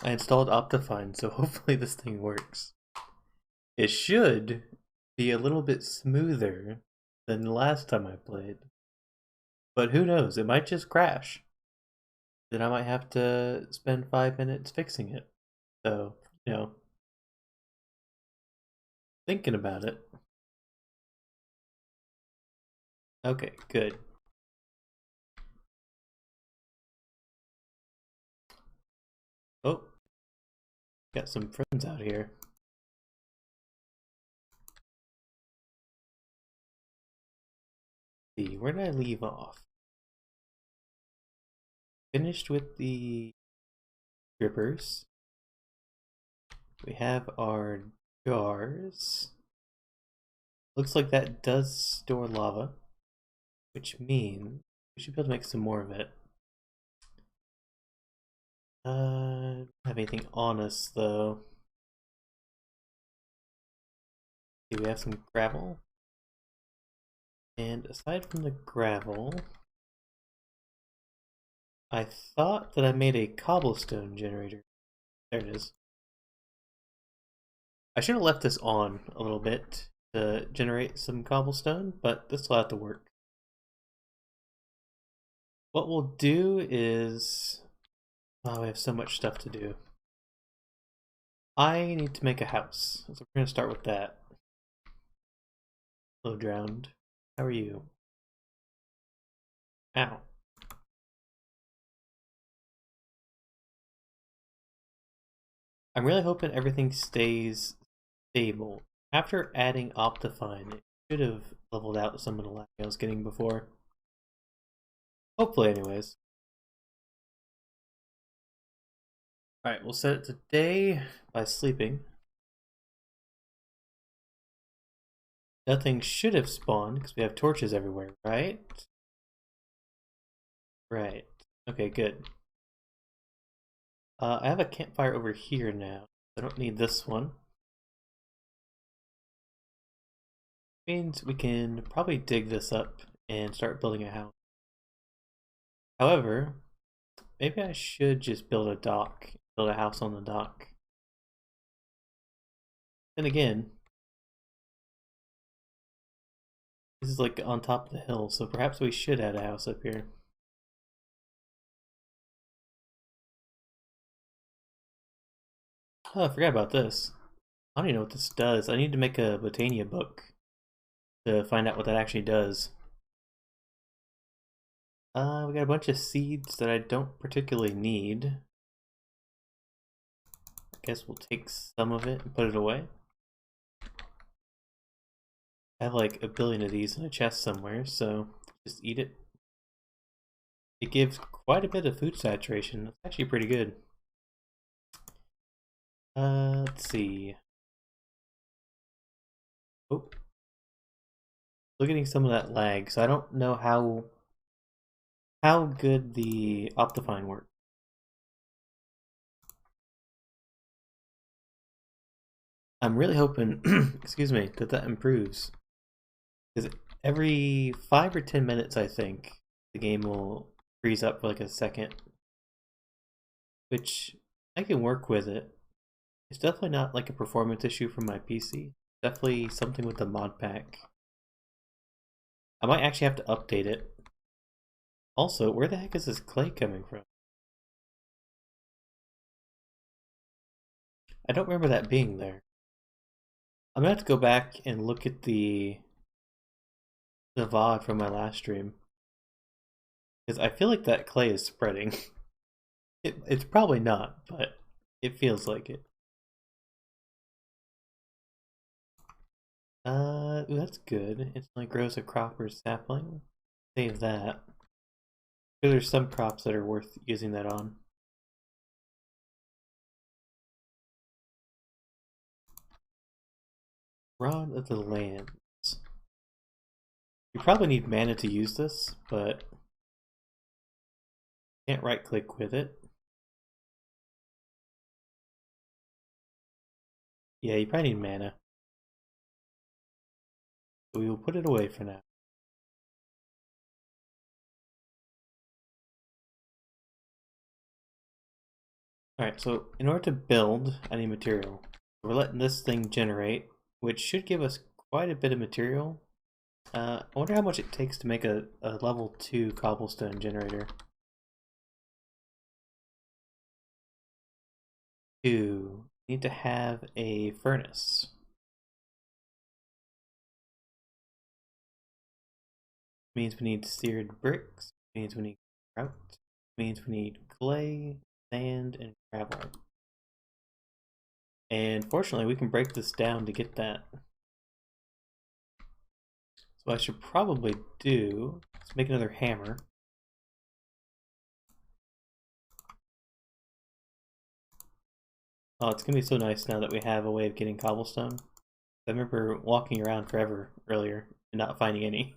I installed Optifine, so hopefully this thing works. It should be a little bit smoother than the last time I played. But who knows, it might just crash. Then I might have to spend 5 minutes fixing it. So, you know, thinking about it. Okay, good. Oh, got some friends out here. Let's see, where did I leave off? Finished with the drippers. We have our jars. Looks like that does store lava, which means we should be able to make some more of it. Don't have anything on us though. Okay, we have some gravel. And aside from the gravel, I thought that I made a cobblestone generator. There it is. I should have left this on a little bit to generate some cobblestone, but this will have to work. What we'll do is... Oh, we have so much stuff to do. I need to make a house, so we're going to start with that. Hello, drowned. How are you? Ow. I'm really hoping everything stays stable. After adding Optifine, it should have leveled out some of the lag I was getting before. Hopefully, anyways. Alright, we'll set it to day by sleeping. Nothing should have spawned because we have torches everywhere, right? Right. Okay, good. I have a campfire over here now. I don't need this one. Means we can probably dig this up and start building a house. However, maybe I should just build a dock, build a house on the dock. Then again, this is like on top of the hill, so perhaps we should add a house up here. Oh, I forgot about this. I don't even know what this does. I need to make a Botania book to find out what that actually does. We got a bunch of seeds that I don't particularly need. I guess we'll take some of it and put it away. I have like a billion of these in a chest somewhere, so just eat it. It gives quite a bit of food saturation. It's actually pretty good. Let's see. Oh, still getting some of that lag, so I don't know how good the Optifine works. I'm really hoping, excuse me, that improves. Because every 5 or 10 minutes, I think, the game will freeze up for like a second. Which, I can work with it. It's definitely not like a performance issue from my PC. Definitely something with the mod pack. I might actually have to update it. Also, where the heck is this clay coming from? I don't remember that being there. I'm gonna have to go back and look at the VOD from my last stream. Because I feel like that clay is spreading. It's probably not, but it feels like it. That's good. Instantly grows a crop or sapling. Save that. There's some crops that are worth using that on. Rod of the Lands. You probably need mana to use this, but can't right click with it. Yeah, you probably need mana. But we will put it away for now. Alright, so in order to build, I need material. We're letting this thing generate, which should give us quite a bit of material. I wonder how much it takes to make a level 2 cobblestone generator. 2. Need to have a furnace. Means we need seared bricks. Means we need grout. Means we need clay, sand, and gravel. And fortunately, we can break this down to get that. So what I should probably do is make another hammer. Oh, it's gonna be so nice now that we have a way of getting cobblestone. I remember walking around forever earlier and not finding any.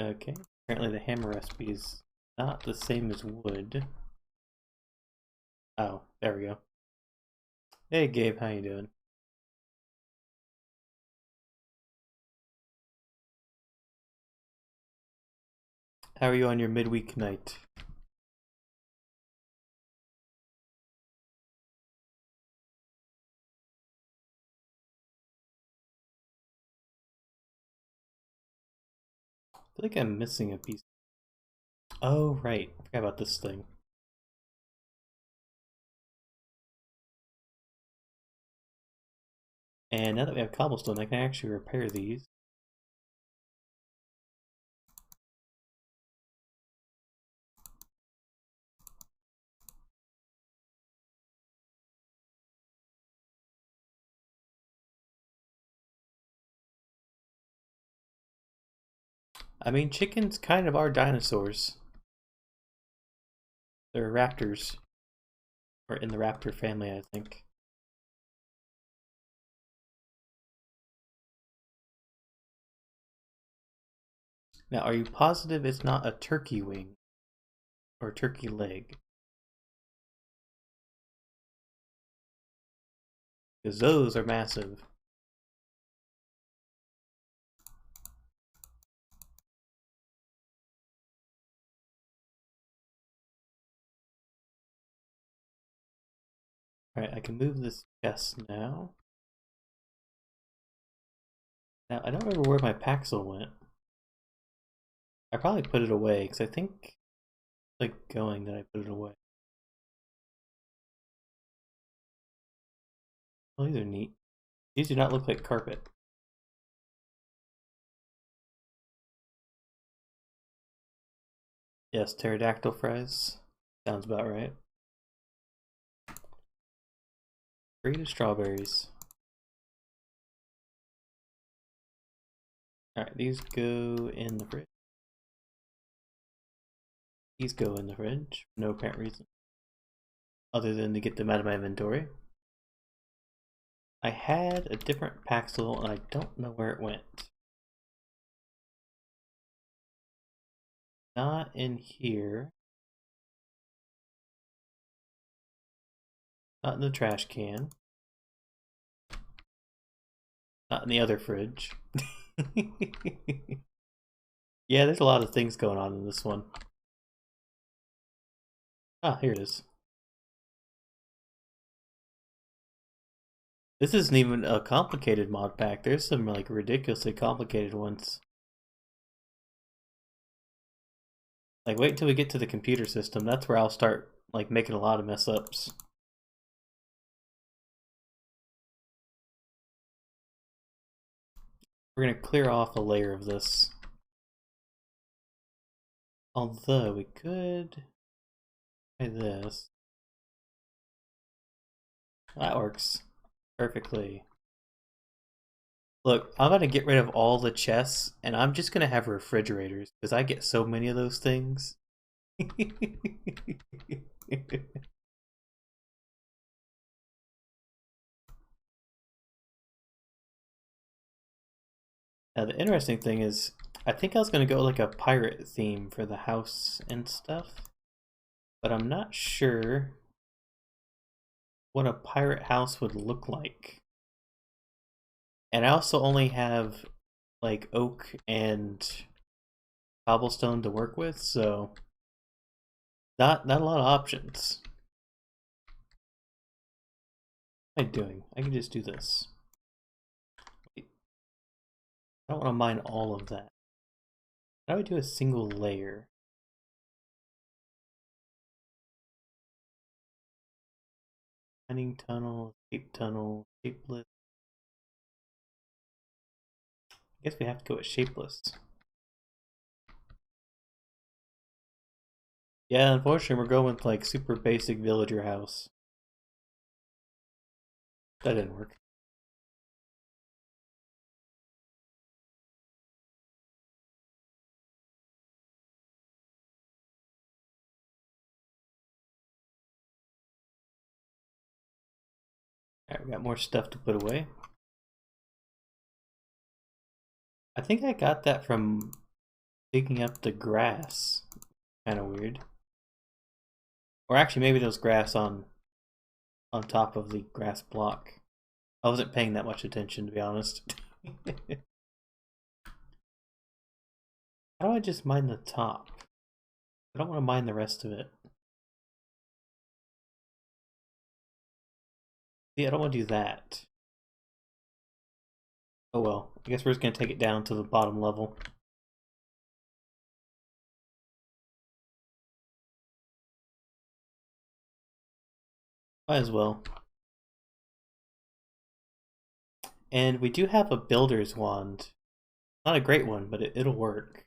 Okay, apparently the hammer recipe is not the same as wood. Oh, there we go. Hey Gabe, how you doing? How are you on your midweek night? I feel like I'm missing a piece. Oh, right. I forgot about this thing. And now that we have cobblestone, I can actually repair these. I mean, chickens kind of are dinosaurs. They're raptors. Or in the raptor family, I think. Now, are you positive it's not a turkey wing? Or a turkey leg? Because those are massive. Alright, I can move this chest now. Now, I don't remember where my Paxel went. I probably put it away, because I think, like, going that I put it away. Oh, these are neat. These do not look like carpet. Yes, pterodactyl fries. Sounds about right. 3 strawberries. Alright, these go in the fridge. These go in the fridge for no apparent reason. Other than to get them out of my inventory. I had a different Paxel and I don't know where it went. Not in here. Not in the trash can. Not in the other fridge. Yeah, there's a lot of things going on in this one. Ah, here it is. This isn't even a complicated mod pack. There's some like ridiculously complicated ones. Like wait until we get to the computer system. That's where I'll start like making a lot of mess ups. We're gonna clear off a layer of this. Although we could try this. That works perfectly. Look, I'm about to get rid of all the chests, and I'm just gonna have refrigerators, because I get so many of those things. Now the interesting thing is, I think I was gonna go like a pirate theme for the house and stuff, but I'm not sure what a pirate house would look like. And I also only have like oak and cobblestone to work with, so Not a lot of options. What am I doing? I can just do this. Wait, I don't want to mine all of that. How do I do a single layer? Mining tunnel, shapeless. I guess we have to go with shapeless. Yeah, unfortunately we're going with like super basic villager house. That didn't work. Alright, we got more stuff to put away. I think I got that from digging up the grass. Kind of weird. Or actually, maybe there was grass on top of the grass block. I wasn't paying that much attention, to be honest. How do I just mine the top? I don't want to mine the rest of it. See, I don't want to do that. Oh well, I guess we're just going to take it down to the bottom level. Might as well. And we do have a builder's wand. Not a great one, but it'll work.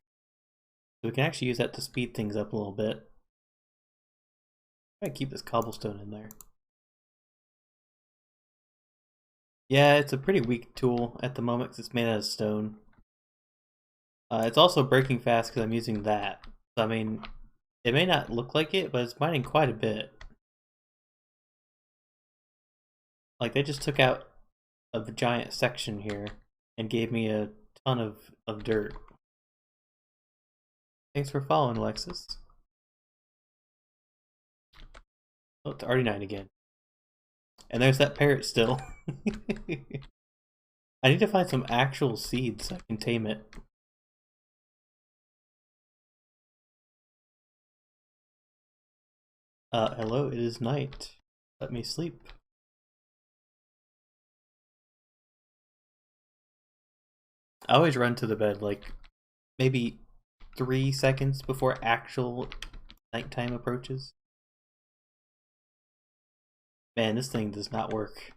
So we can actually use that to speed things up a little bit. I keep this cobblestone in there. Yeah, it's a pretty weak tool at the moment because it's made out of stone. It's also breaking fast because I'm using that. So, I mean, it may not look like it, but it's mining quite a bit. Like, they just took out a giant section here and gave me a ton of dirt. Thanks for following, Alexis. Oh, it's RD9 again. And there's that parrot still. I need to find some actual seeds so I can tame it. Hello, it is night. Let me sleep. I always run to the bed like maybe 3 seconds before actual nighttime approaches. Man, this thing does not work.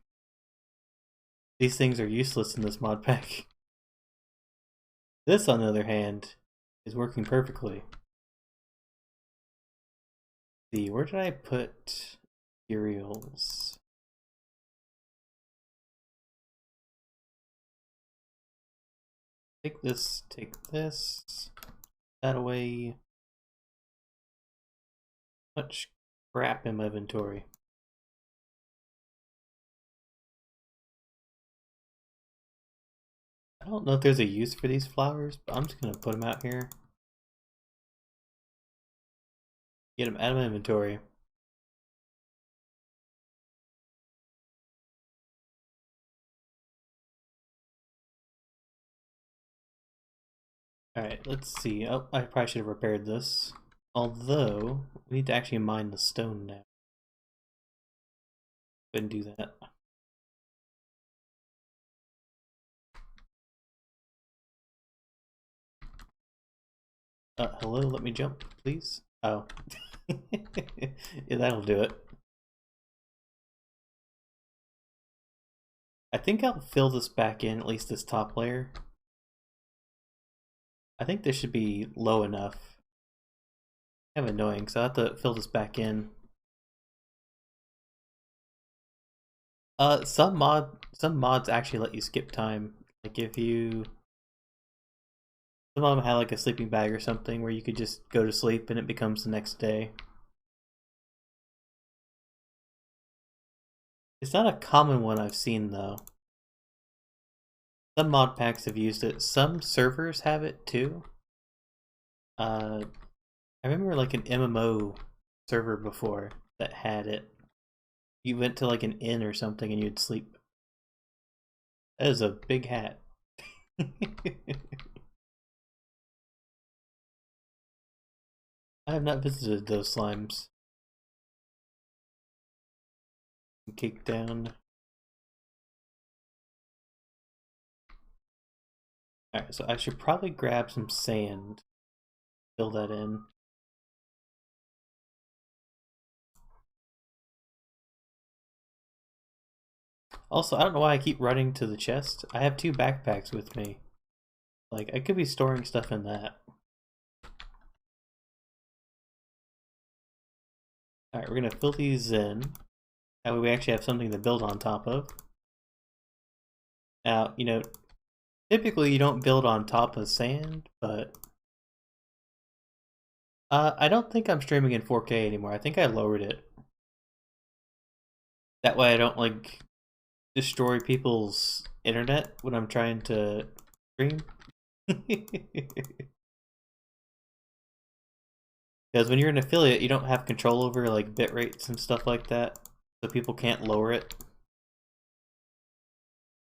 These things are useless in this mod pack. This, on the other hand, is working perfectly. Let's see, where did I put materials? Take this, that away. Much crap in my inventory. I don't know if there's a use for these flowers, but I'm just gonna put them out here. Get them out of my inventory. Alright, let's see. Oh, I probably should have repaired this. Although, we need to actually mine the stone now. Go ahead and do that. Hello, let me jump, please. Oh. Yeah, that'll do it. I think I'll fill this back in, at least this top layer. I think this should be low enough. Kind of annoying, so I have to fill this back in. Some mods actually let you skip time. Like if you, some of them have like a sleeping bag or something where you could just go to sleep and it becomes the next day. It's not a common one I've seen though. Some mod packs have used it. Some servers have it too. I remember like an MMO server before that had it. You went to like an inn or something and you'd sleep. That is a big hat. I have not visited those slimes. Kick down. Alright, so I should probably grab some sand. Fill that in. Also, I don't know why I keep running to the chest. I have 2 backpacks with me. Like, I could be storing stuff in that. Alright, we're gonna fill these in. That way we actually have something to build on top of. Now, you know, typically you don't build on top of sand, but... I don't think I'm streaming in 4K anymore. I think I lowered it. That way I don't, like, destroy people's internet when I'm trying to stream. Because when you're an affiliate, you don't have control over like bit rates and stuff like that, so people can't lower it.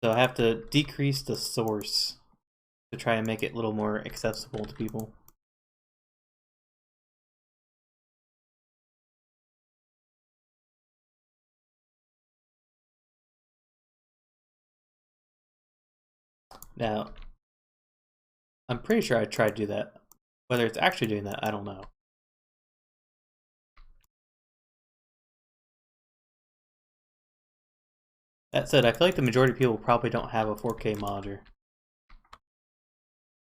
So I have to decrease the source to try and make it a little more accessible to people. Now, I'm pretty sure I tried to do that. Whether it's actually doing that, I don't know. That said, I feel like the majority of people probably don't have a 4K monitor.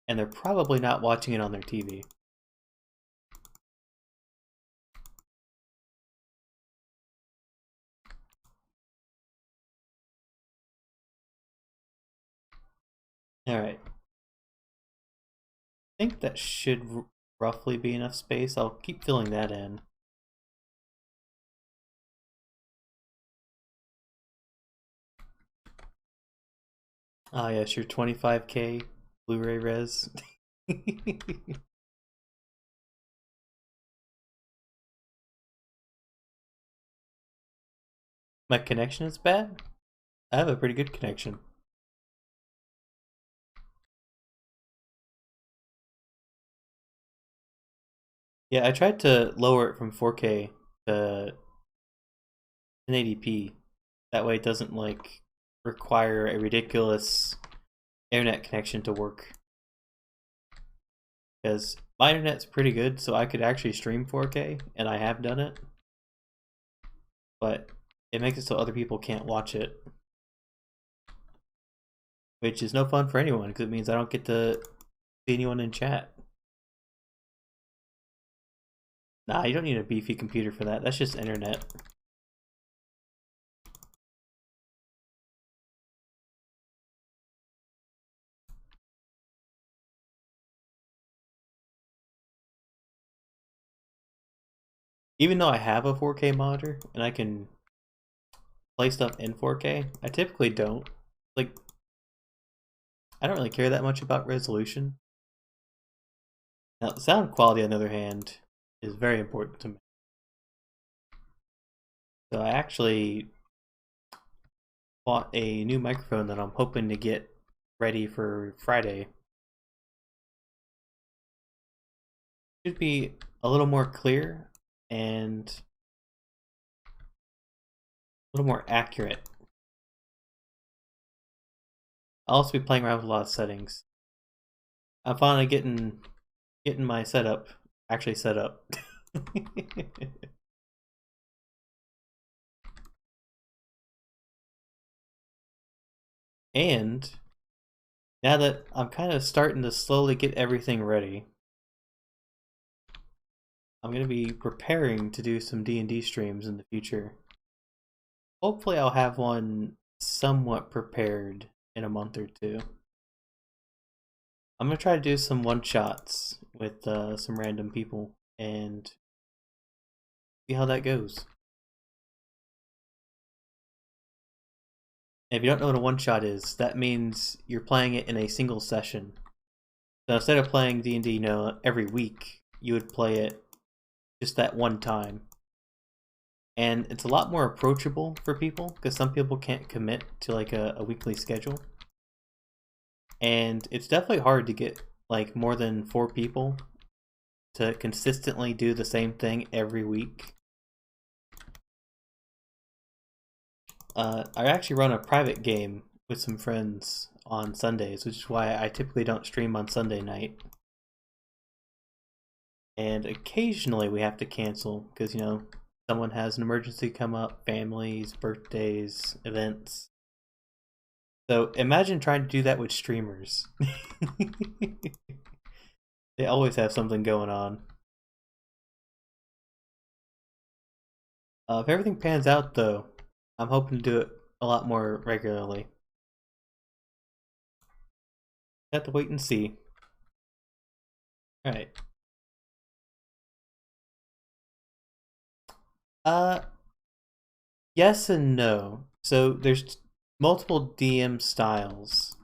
And they're probably not watching it on their TV. Alright. I think that should roughly be enough space. I'll keep filling that in. Ah, yes, your 25K Blu-ray res. My connection is bad? I have a pretty good connection. Yeah, I tried to lower it from 4K to 1080p. That way it doesn't like require a ridiculous internet connection to work. Because my internet's pretty good, so I could actually stream 4K, and I have done it. But it makes it so other people can't watch it. Which is no fun for anyone, because it means I don't get to see anyone in chat. Nah, you don't need a beefy computer for that. That's just internet. Even though I have a 4K monitor and I can play stuff in 4K, I typically don't. Like, I don't really care that much about resolution. Now, sound quality, on the other hand, is very important to me. So I actually bought a new microphone that I'm hoping to get ready for Friday. Should be a little more clear and a little more accurate. I'll also be playing around with a lot of settings. I'm finally getting my setup actually set up. And now that I'm kind of starting to slowly get everything ready, I'm going to be preparing to do some D&D streams in the future. Hopefully I'll have one somewhat prepared in a month or two. I'm going to try to do some one-shots with some random people and see how that goes. And if you don't know what a one-shot is, that means you're playing it in a single session. So instead of playing D&D, you know, every week, you would play it just that one time. And it's a lot more approachable for people, because some people can't commit to like a weekly schedule. And it's definitely hard to get like more than 4 people to consistently do the same thing every week. I actually run a private game with some friends on Sundays, which is why I typically don't stream on Sunday night. And occasionally we have to cancel because, you know, someone has an emergency come up, families, birthdays, events. So imagine trying to do that with streamers. They always have something going on. If everything pans out, though, I'm hoping to do it a lot more regularly. Have to wait and see. Alright. Yes and no. So there's multiple DM styles.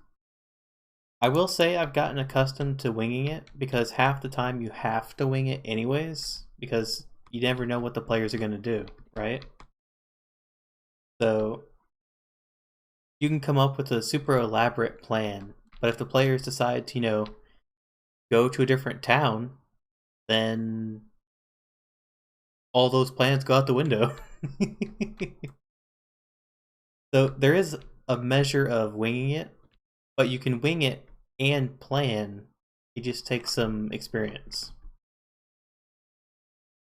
I will say I've gotten accustomed to winging it because half the time you have to wing it anyways because you never know what the players are going to do, right? So you can come up with a super elaborate plan, but if the players decide to, you know, go to a different town, then all those plans go out the window. So there is a measure of winging it, but you can wing it and plan. It just takes some experience.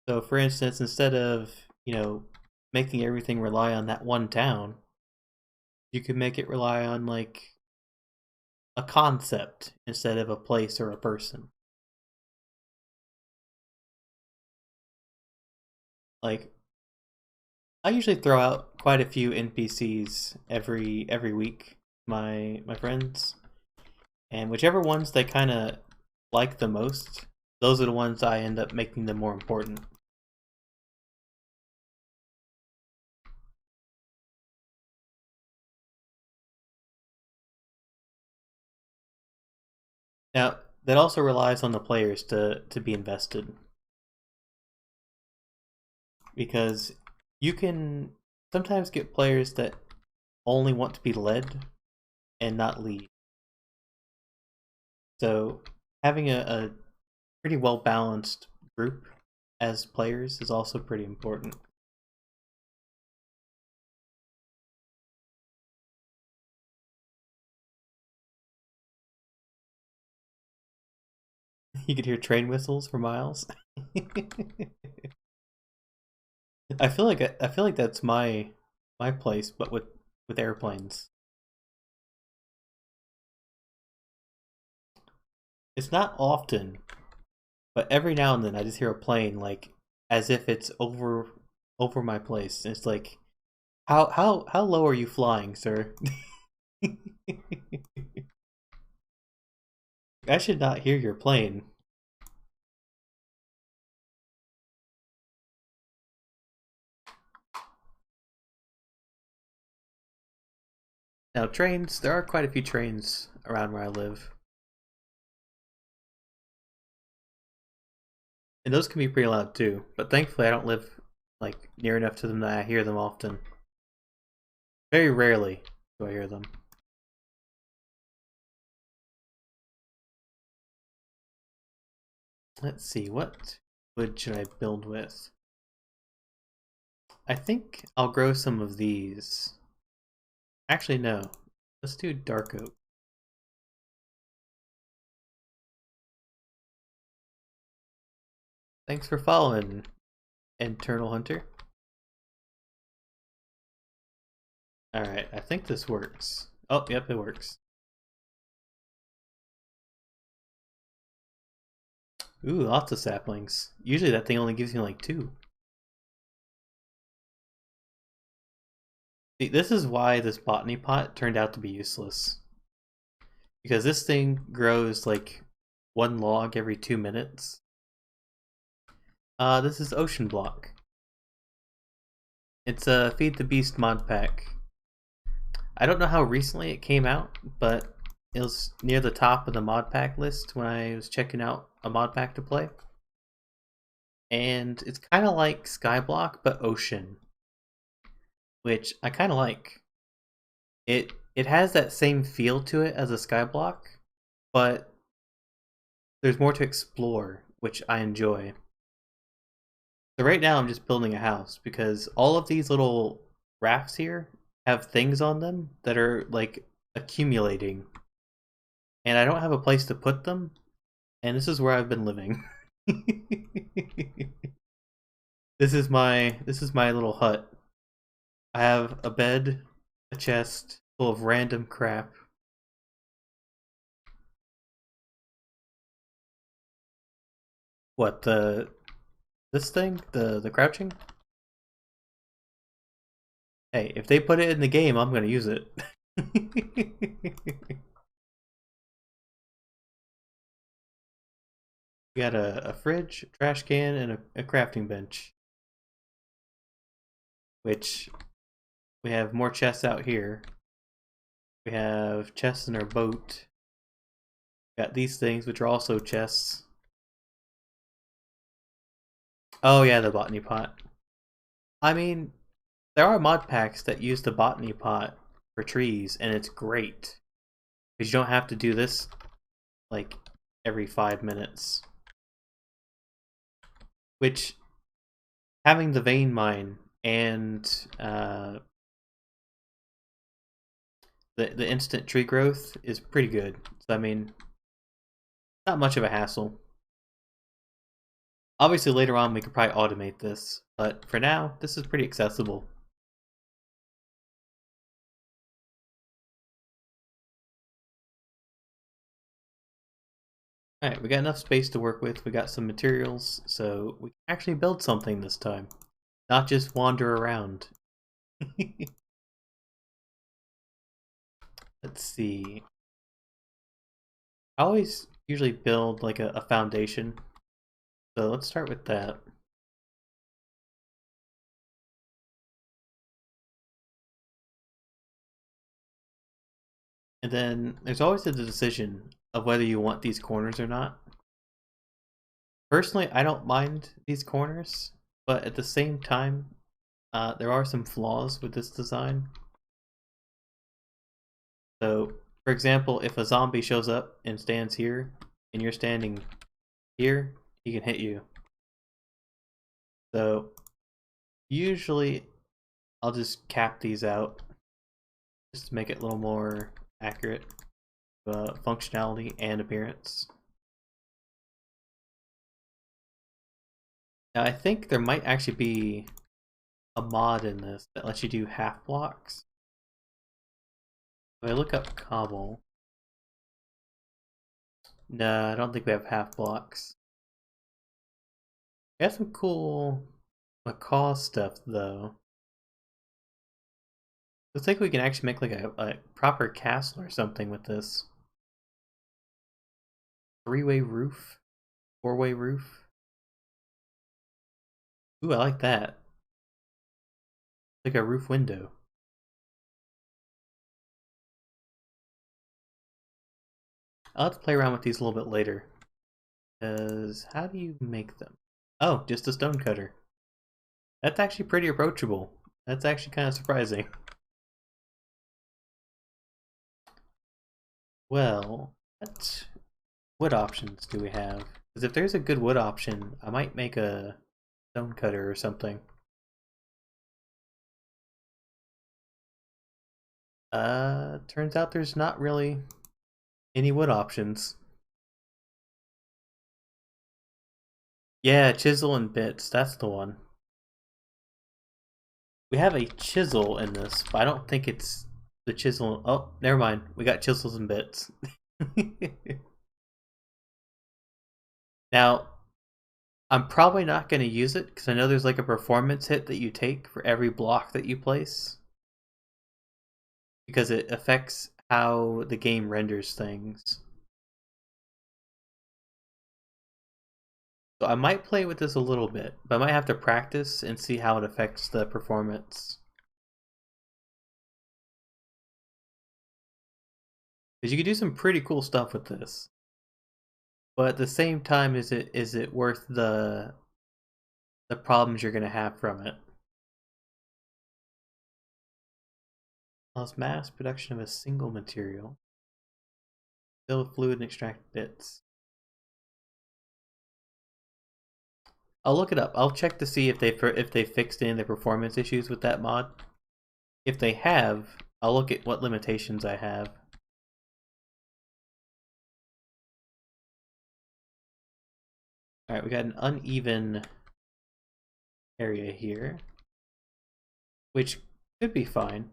So for instance, instead of, you know, making everything rely on that one town, you could make it rely on like a concept instead of a place or a person. Like, I usually throw out quite a few NPCs every week, my friends, and whichever ones they kind of like the most, those are the ones I end up making them more important. Now, that also relies on the players to be invested. Because you can sometimes get players that only want to be led and not lead. So having a pretty well balanced group as players is also pretty important. You could hear train whistles for miles. I feel like that's my place, but with airplanes. It's not often, but every now and then I just hear a plane like as if it's over my place. And it's like, how low are you flying, sir? I should not hear your plane. Now trains, there are quite a few trains around where I live. And those can be pretty loud too, but thankfully I don't live like near enough to them that I hear them often. Very rarely do I hear them. Let's see, what wood should I build with? I think I'll grow some of these. Actually, no. Let's do dark oak. Thanks for following, Internal Hunter. Alright, I think this works. Oh, yep, it works. Ooh, lots of saplings. Usually that thing only gives you like 2. See, this is why this botany pot turned out to be useless. Because this thing grows like 1 log every 2 minutes. This is OceanBlock. It's a Feed the Beast mod pack. I don't know how recently it came out, but it was near the top of the mod pack list when I was checking out a mod pack to play. And it's kind of like Skyblock, but ocean, which I kind of like. It has that same feel to it as a Skyblock, but there's more to explore, which I enjoy. So right now I'm just building a house because all of these little rafts here have things on them that are like accumulating. And I don't have a place to put them, and this is where I've been living. This is my little hut. I have a bed, a chest full of random crap. What, this thing? The crouching? Hey, if they put it in the game, I'm gonna use it. We got a fridge, a trash can, and a crafting bench. Which we have more chests out here. We have chests in our boat. Got these things, which are also chests. Oh yeah, the botany pot. I mean, there are mod packs that use the botany pot for trees, and it's great. Because you don't have to do this, like, every 5 minutes. Which, having the vein mine and the instant tree growth is pretty good. So, I mean, not much of a hassle. Obviously, later on we could probably automate this, but for now, this is pretty accessible. Alright, we got enough space to work with, we got some materials, so we can actually build something this time. Not just wander around. Let's see. I always usually build like a foundation. So let's start with that. And then there's always the decision of whether you want these corners or not. Personally, I don't mind these corners, but at the same time, there are some flaws with this design. So, for example, if a zombie shows up and stands here, and you're standing here, he can hit you. So, usually, I'll just cap these out, just to make it a little more accurate, functionality and appearance. Now, I think there might actually be a mod in this that lets you do half blocks. If I look up cobble, no, I don't think we have half blocks. We have some cool macaw stuff though. Looks like we can actually make like a proper castle or something with this. 3-way roof, 4-way roof. Ooh, I like that. Like a roof window. I'll have to play around with these a little bit later. Because how do you make them? Oh, just a stone cutter. That's actually pretty approachable. That's actually kind of surprising. Well, what wood options do we have? Because if there's a good wood option, I might make a stone cutter or something. Turns out there's not really any wood options. Yeah, chisel and bits, that's the one. We have a chisel in this, but I don't think it's the chisel. Oh, never mind. We got chisels and bits. Now, I'm probably not going to use it because I know there's like a performance hit that you take for every block that you place. Because it affects how the game renders things. So I might play with this a little bit, but I might have to practice and see how it affects the performance. Because you can do some pretty cool stuff with this. But at the same time, is it worth the problems you're gonna have from it? Allows mass production of a single material. Fill with fluid and extract bits. I'll look it up. I'll check to see if they fixed any of the performance issues with that mod. If they have, I'll look at what limitations I have. Alright, we got an uneven area here, which could be fine.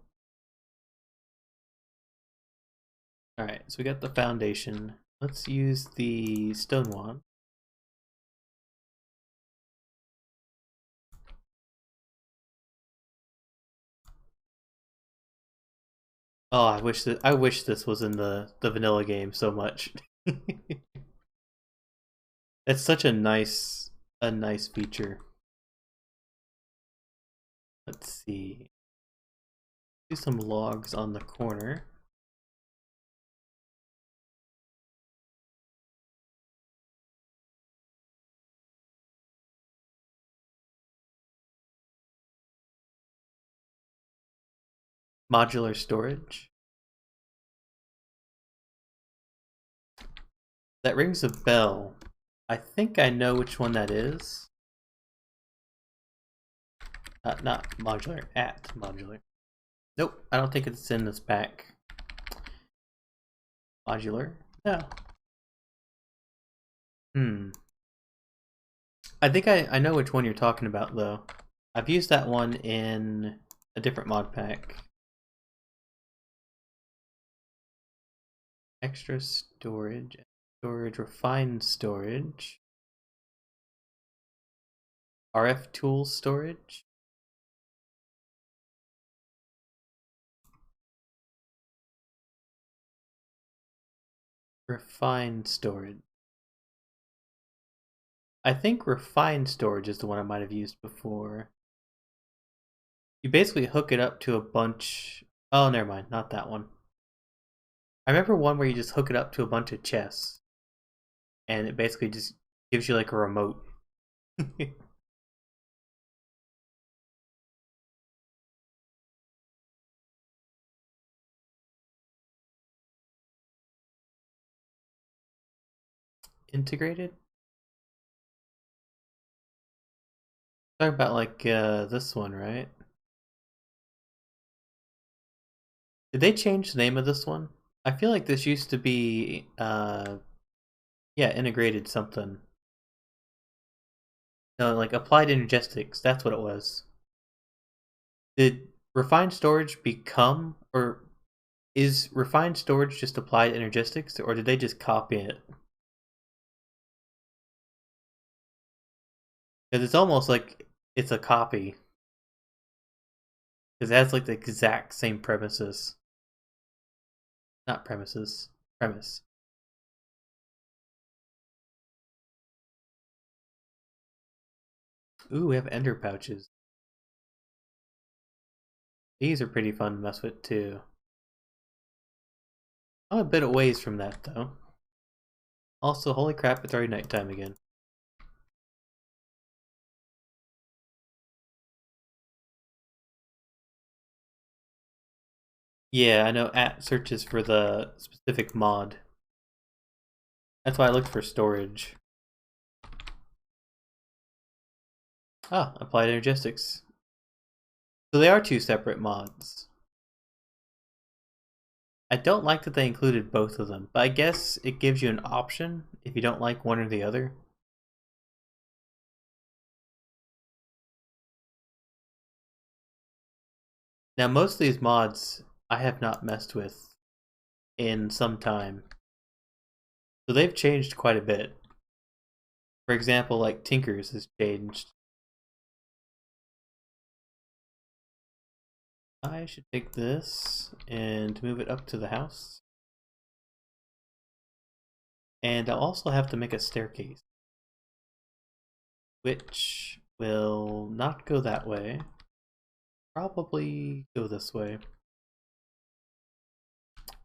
Alright, so we got the foundation. Let's use the stone wand. Oh, I wish this was in the vanilla game so much. It's such a nice feature. Let's see. Do some logs on the corner. Modular storage. That rings a bell. I think I know which one that is. Not modular, at modular. Nope, I don't think it's in this pack. Modular? No. I think I know which one you're talking about, though. I've used that one in a different mod pack. Extra storage, refined storage. RF tools storage. Refined storage. I think refined storage is the one I might have used before. You basically hook it up to a bunch... Oh, never mind, not that one. I remember one where you just hook it up to a bunch of chests. And it basically just gives you like a remote. Integrated? Talking about like this one, right? Did they change the name of this one? I feel like this used to be yeah, integrated something. No, like applied energetics, that's what it was. Did refined storage become, or is refined storage just applied energetics, or did they just copy it? Because it's almost like it's a copy. Because it has like the exact same premises. Not premises. Premise. Ooh, we have ender pouches. These are pretty fun to mess with too. I'm a bit away from that though. Also, holy crap, it's already nighttime again. Yeah, I know at searches for the specific mod. That's why I looked for storage. Ah, applied energetics. So they are two separate mods. I don't like that they included both of them, but I guess it gives you an option if you don't like one or the other. Now, most of these mods I have not messed with in some time. So they've changed quite a bit. For example, like Tinkers has changed. I should take this and move it up to the house. And I'll also have to make a staircase, which will not go that way. Probably go this way.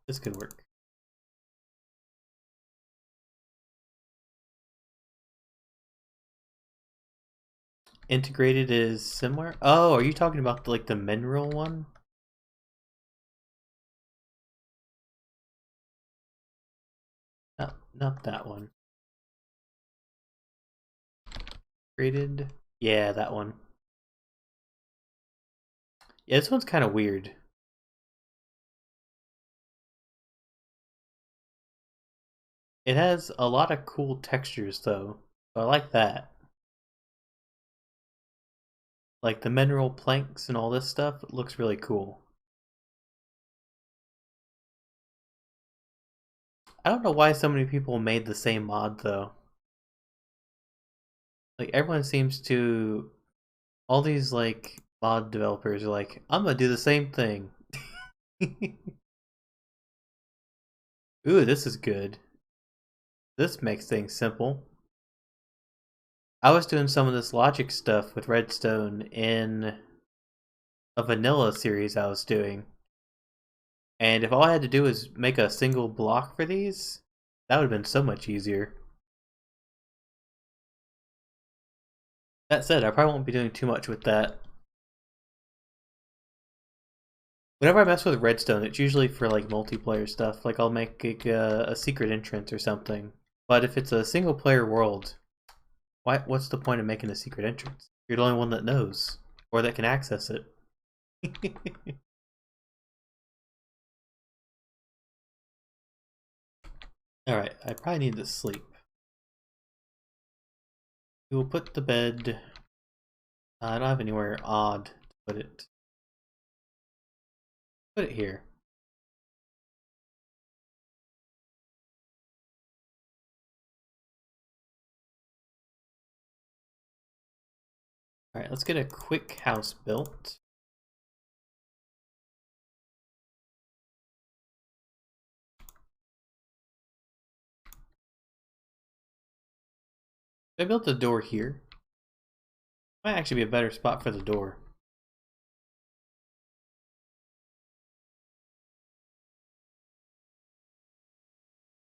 This could work. Integrated is similar? Oh, are you talking about like the mineral one? Not that one. Rated? Yeah, that one. Yeah, this one's kind of weird. It has a lot of cool textures though. So I like that. Like the mineral planks and all this stuff looks really cool. I don't know why so many people made the same mod though. Like everyone seems to, all these like mod developers are like, I'm gonna do the same thing. Ooh, this is good. This makes things simple. I was doing some of this logic stuff with Redstone in a vanilla series I was doing. And if all I had to do was make a single block for these, that would have been so much easier. That said, I probably won't be doing too much with that. Whenever I mess with Redstone, it's usually for like multiplayer stuff. Like I'll make a secret entrance or something. But if it's a single player world, what's the point of making a secret entrance? You're the only one that knows or that can access it. Alright, I probably need to sleep. We will put the bed. I don't have anywhere odd to put it. Put it here. Alright, let's get a quick house built. I built a door here. Might actually be a better spot for the door.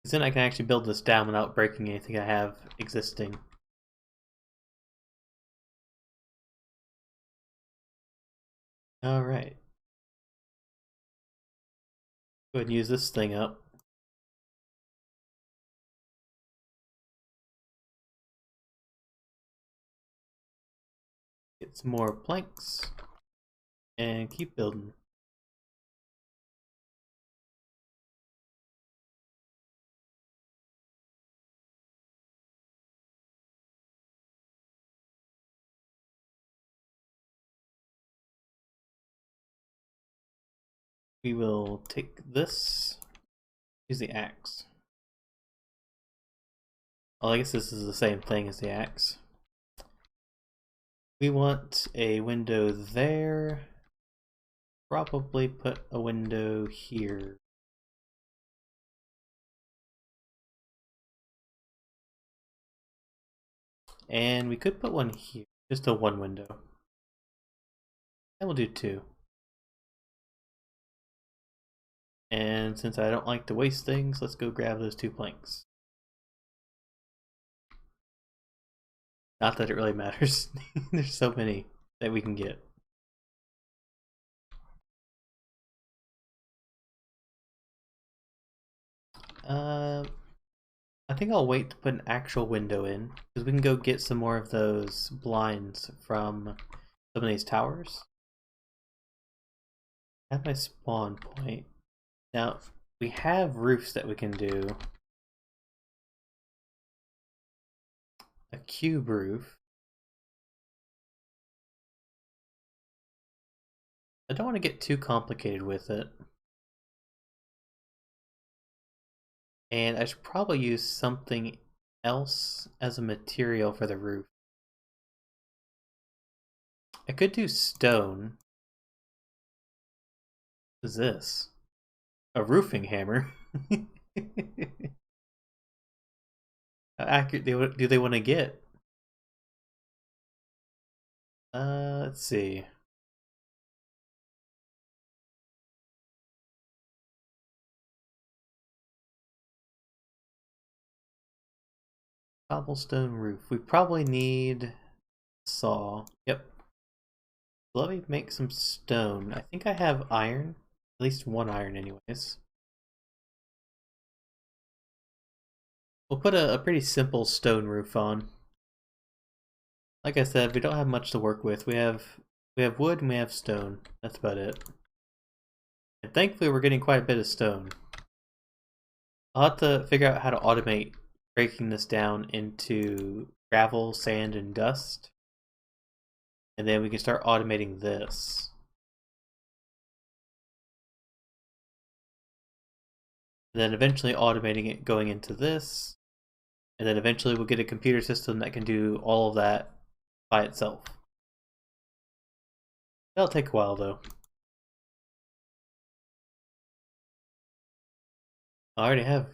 Because then I can actually build this down without breaking anything I have existing. Alright. Go ahead and use this thing up. Get some more planks. And keep building. We will take this. Use the axe. Well, I guess this is the same thing as the axe. We want a window there. Probably put a window here. And we could put one here. Just a one window. And we'll do two. And since I don't like to waste things, let's go grab those two planks. Not that it really matters. There's so many that we can get. I think I'll wait to put an actual window in, because we can go get some more of those blinds from some of these towers. I have my spawn point. Now, we have roofs that we can do. A cube roof. I don't want to get too complicated with it. And I should probably use something else as a material for the roof. I could do stone. What is this? A roofing hammer? How accurate do they want to get? Let's see. Cobblestone roof. We probably need saw. Yep. Let me make some stone. I think I have iron. At least one iron anyways. We'll put a pretty simple stone roof on. like I said, we don't have much to work with. We have wood and we have stone. That's about it. And thankfully we're getting quite a bit of stone. I'll have to figure out how to automate breaking this down into gravel, sand, and dust. And then we can start automating this. And then eventually automating it going into this. And then eventually we'll get a computer system that can do all of that by itself. That'll take a while though. I already have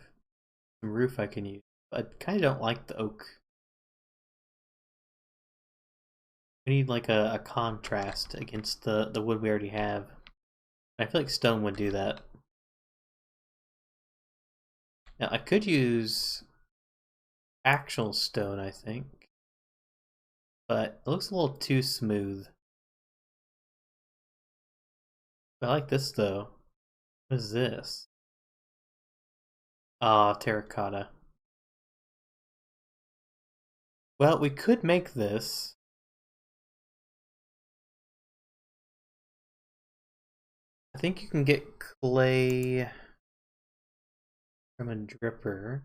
some roof I can use. I kind of don't like the oak. We need like a contrast against the wood we already have. I feel like stone would do that. Now I could use actual stone, I think. But it looks a little too smooth. I like this though. What is this? Ah, terracotta. Well, we could make this. I think you can get clay from a dripper.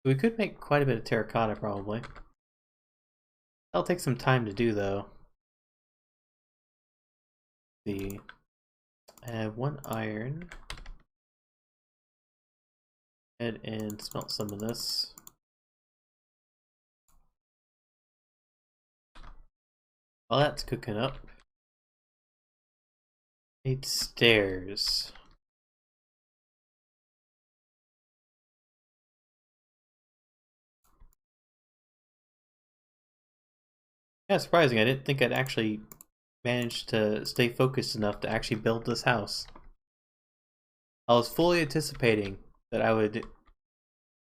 We could make quite a bit of terracotta probably. That'll take some time to do though. Let's see. I have 1 iron. Head and smelt some of this. While that's cooking up. Need stairs. Yeah, surprising. I didn't think I'd actually manage to stay focused enough to actually build this house. I was fully anticipating that I would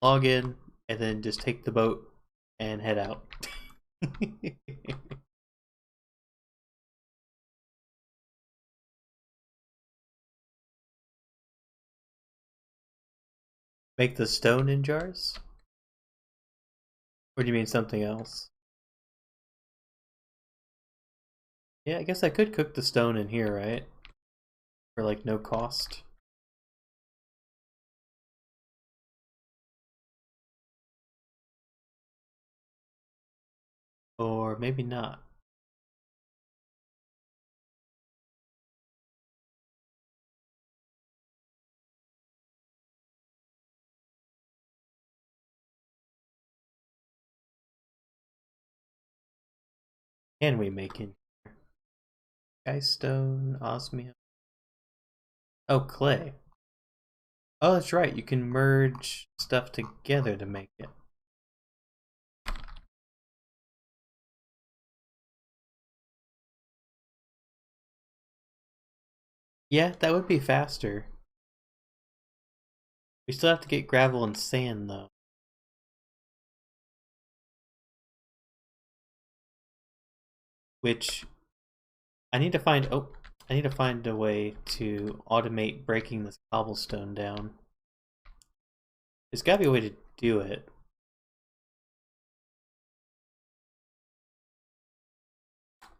log in and then just take the boat and head out. Make the stone in jars? Or do you mean something else? Yeah, I guess I could cook the stone in here, right? For like no cost. Or maybe not. Can we make it? Sky stone, osmium. Oh, clay. Oh, that's right. You can merge stuff together to make it. Yeah, that would be faster. We still have to get gravel and sand though. Which I need to find I need to find a way to automate breaking this cobblestone down. There's gotta be a way to do it.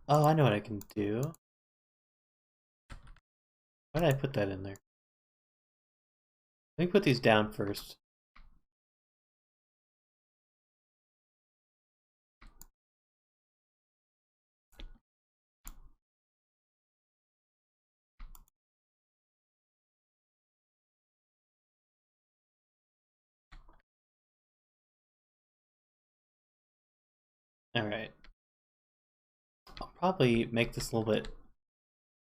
Oh, I know what I can do. Why did I put that in there? Let me put these down first. Alright. I'll probably make this a little bit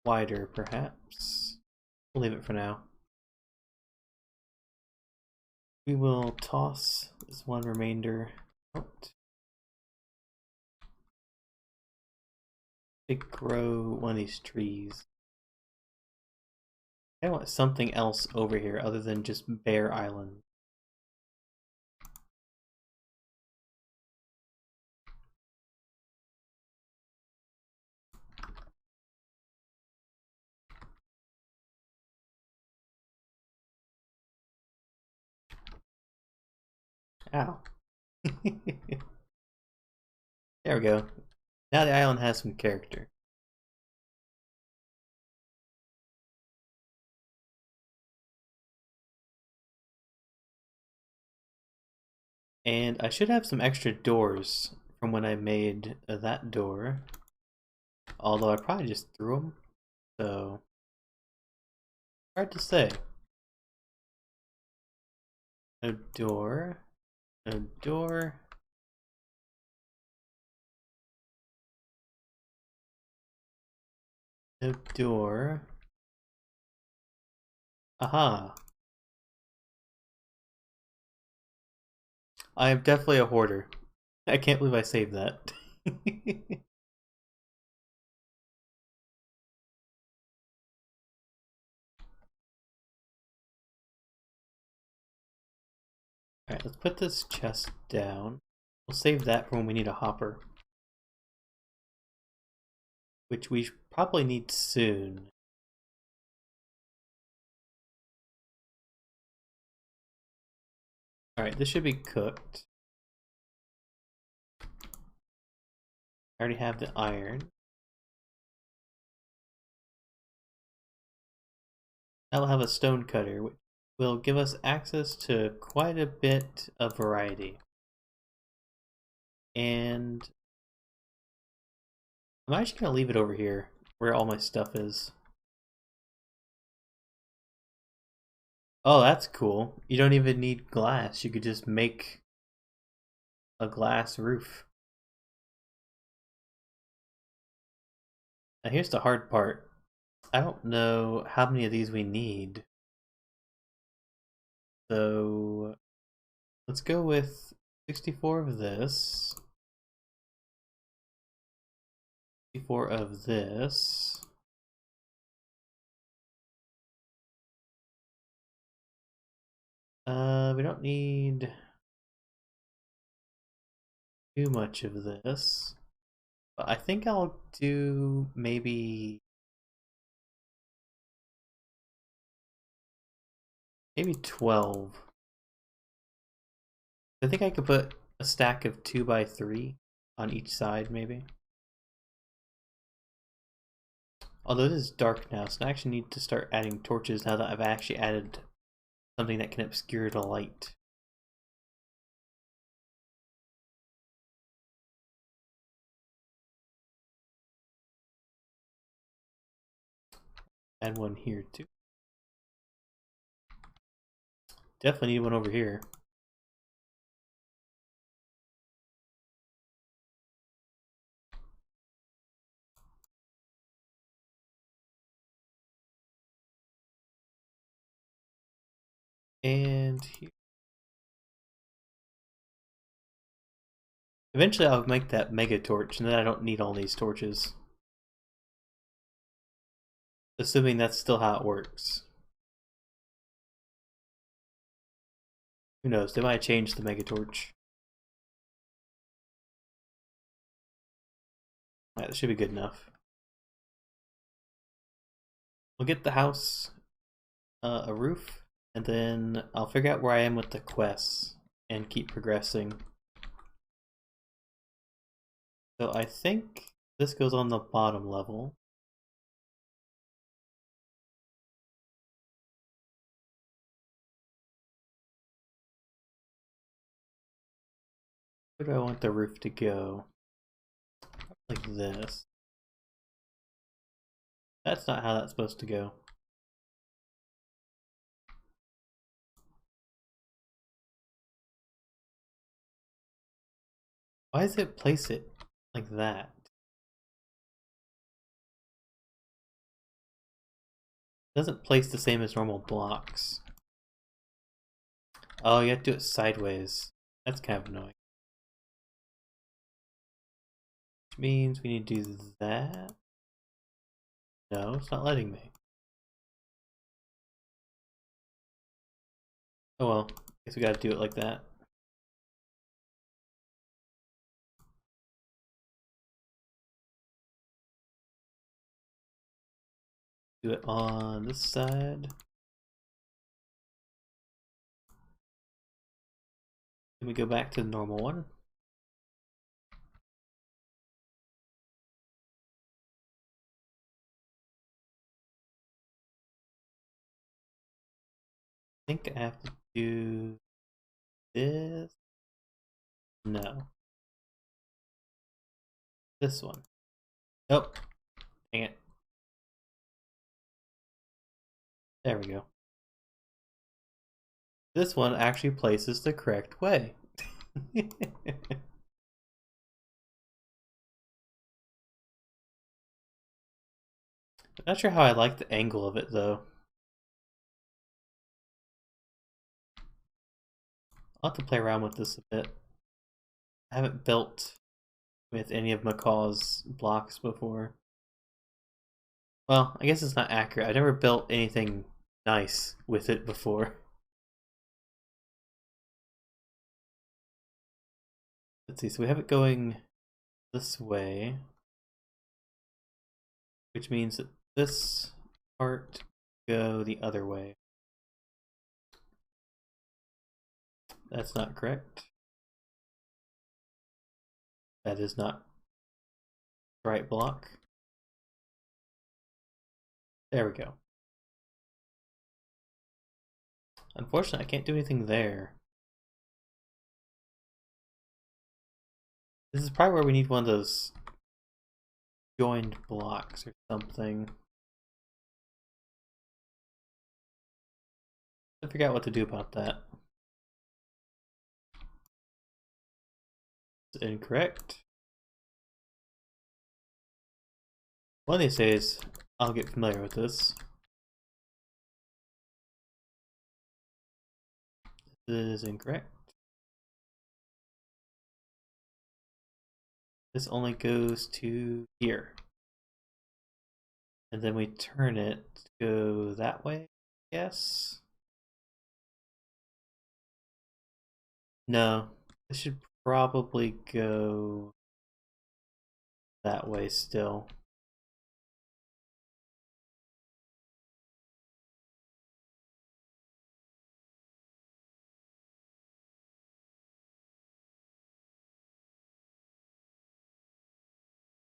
wider, perhaps. We'll leave it for now. We will toss this one remainder out. To grow one of these trees. I want something else over here other than just bare island. Ow. There we go. Now the island has some character. And I should have some extra doors from when I made that door. Although I probably just threw them. So, hard to say. No door. No door. No door. Aha. I am definitely a hoarder. I can't believe I saved that. Alright, let's put this chest down. We'll save that for when we need a hopper. Which we probably need soon. Alright, this should be cooked. I already have the iron. Now we'll have a stone cutter, which will give us access to quite a bit of variety. And I'm actually going to leave it over here, where all my stuff is. Oh, that's cool. You don't even need glass. You could just make a glass roof. Now here's the hard part. I don't know how many of these we need. So let's go with 64 of this. 64 of this. We don't need too much of this. But I think I'll do maybe 12. I think I could put a stack of 2x3 on each side, maybe. Although it is dark now, so I actually need to start adding torches now that I've actually added something that can obscure the light. Add one here too. Definitely need one over here. And here. Eventually I'll make that mega torch and then I don't need all these torches. Assuming that's still how it works. Who knows, they might change the mega torch. Alright, that should be good enough. We'll get the house, a roof, and then I'll figure out where I am with the quests and keep progressing. So I think this goes on the bottom level. Where do I want the roof to go? Like this. That's not how that's supposed to go. Why does it place it like that? It doesn't place the same as normal blocks. Oh, you have to do it sideways. That's kind of annoying. Which means we need to do that. No, it's not letting me. Oh well, guess we gotta do it like that. Do it on this side. Then we go back to the normal one. think I have to do this. No. This one. Nope. Dang it. There we go. This one actually places the correct way. I'm not sure how I like the angle of it though. I'll have to play around with this a bit. I haven't built with any of Macaw's blocks before. Well, I guess it's not accurate. I never built anything nice with it before. Let's see, so we have it going this way, which means that this part go the other way. That's not correct. That is not the right block. There we go. Unfortunately, I can't do anything there. This is probably where we need one of those joined blocks or something. I forgot what to do about that. It's incorrect. One of these days, I'll get familiar with this. This is incorrect. This only goes to here. And then we turn it to go that way, yes? No, this should probably go that way still.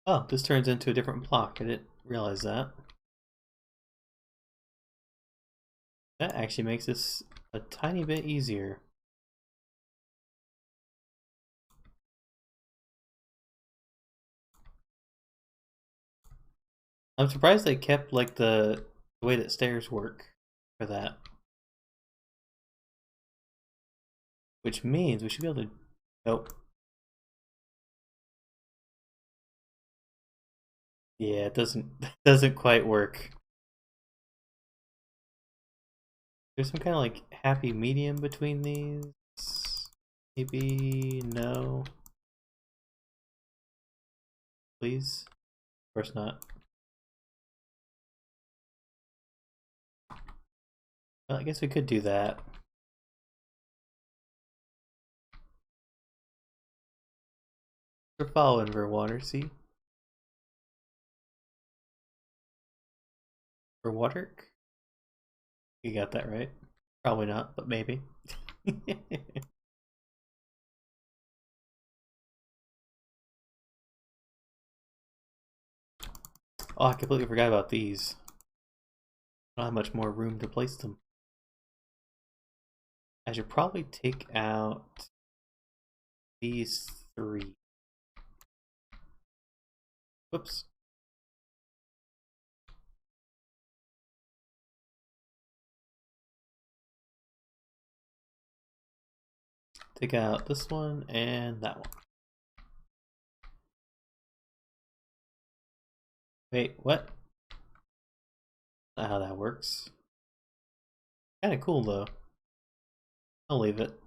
Oh, this turns into a different block. I didn't realize that. That actually makes this a tiny bit easier. I'm surprised they kept like the way that stairs work for that. Which means we should be able to... Nope. Yeah, it doesn't quite work. There's some kind of like happy medium between these. Maybe no. Please. Of course not. Well, I guess we could do that. We're following Verwater, see? Verwater? You got that right. Probably not, but maybe. Oh, I completely forgot about these. I don't have much more room to place them. I should probably take out these three. Whoops. Take out this one and that one. Wait, what? Not how that works. Kinda cool though. I'll leave it.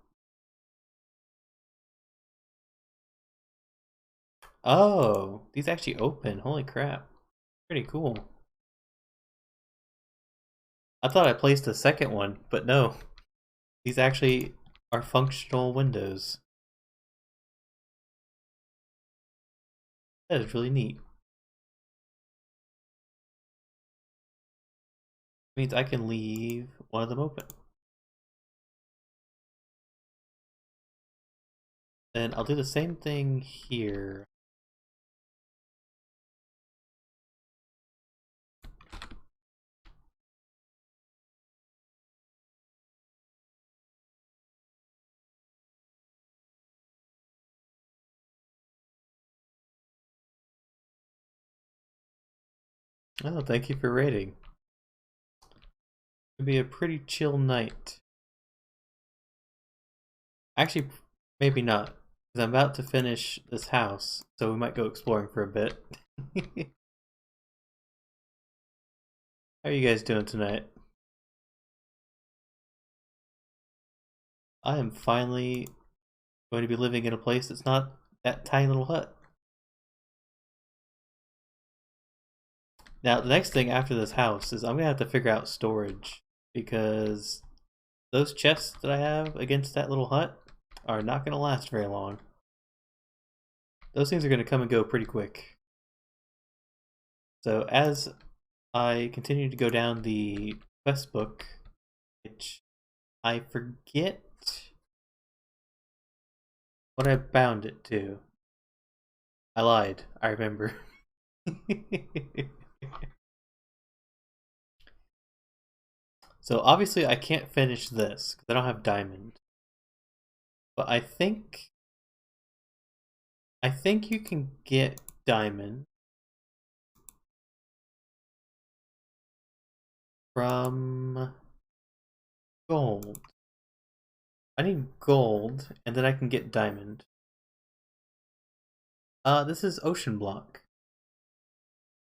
Oh, these actually open. Holy crap. Pretty cool. I thought I placed a second one, but no. These actually are functional windows. That is really neat. Means I can leave one of them open. Then I'll do the same thing here. Oh, thank you for rating. It'll be a pretty chill night. Actually, maybe not, because I'm about to finish this house, so we might go exploring for a bit. How are you guys doing tonight? I am finally going to be living in a place that's not that tiny little hut. Now, the next thing after this house is I'm going to have to figure out storage, because those chests that I have against that little hut are not going to last very long. Those things are going to come and go pretty quick. So as I continue to go down the quest book, which I forget what I bound it to. I lied. I remember. So obviously I can't finish this because I don't have diamond. But I think you can get diamond from gold. I need gold and then I can get diamond. This is OceanBlock.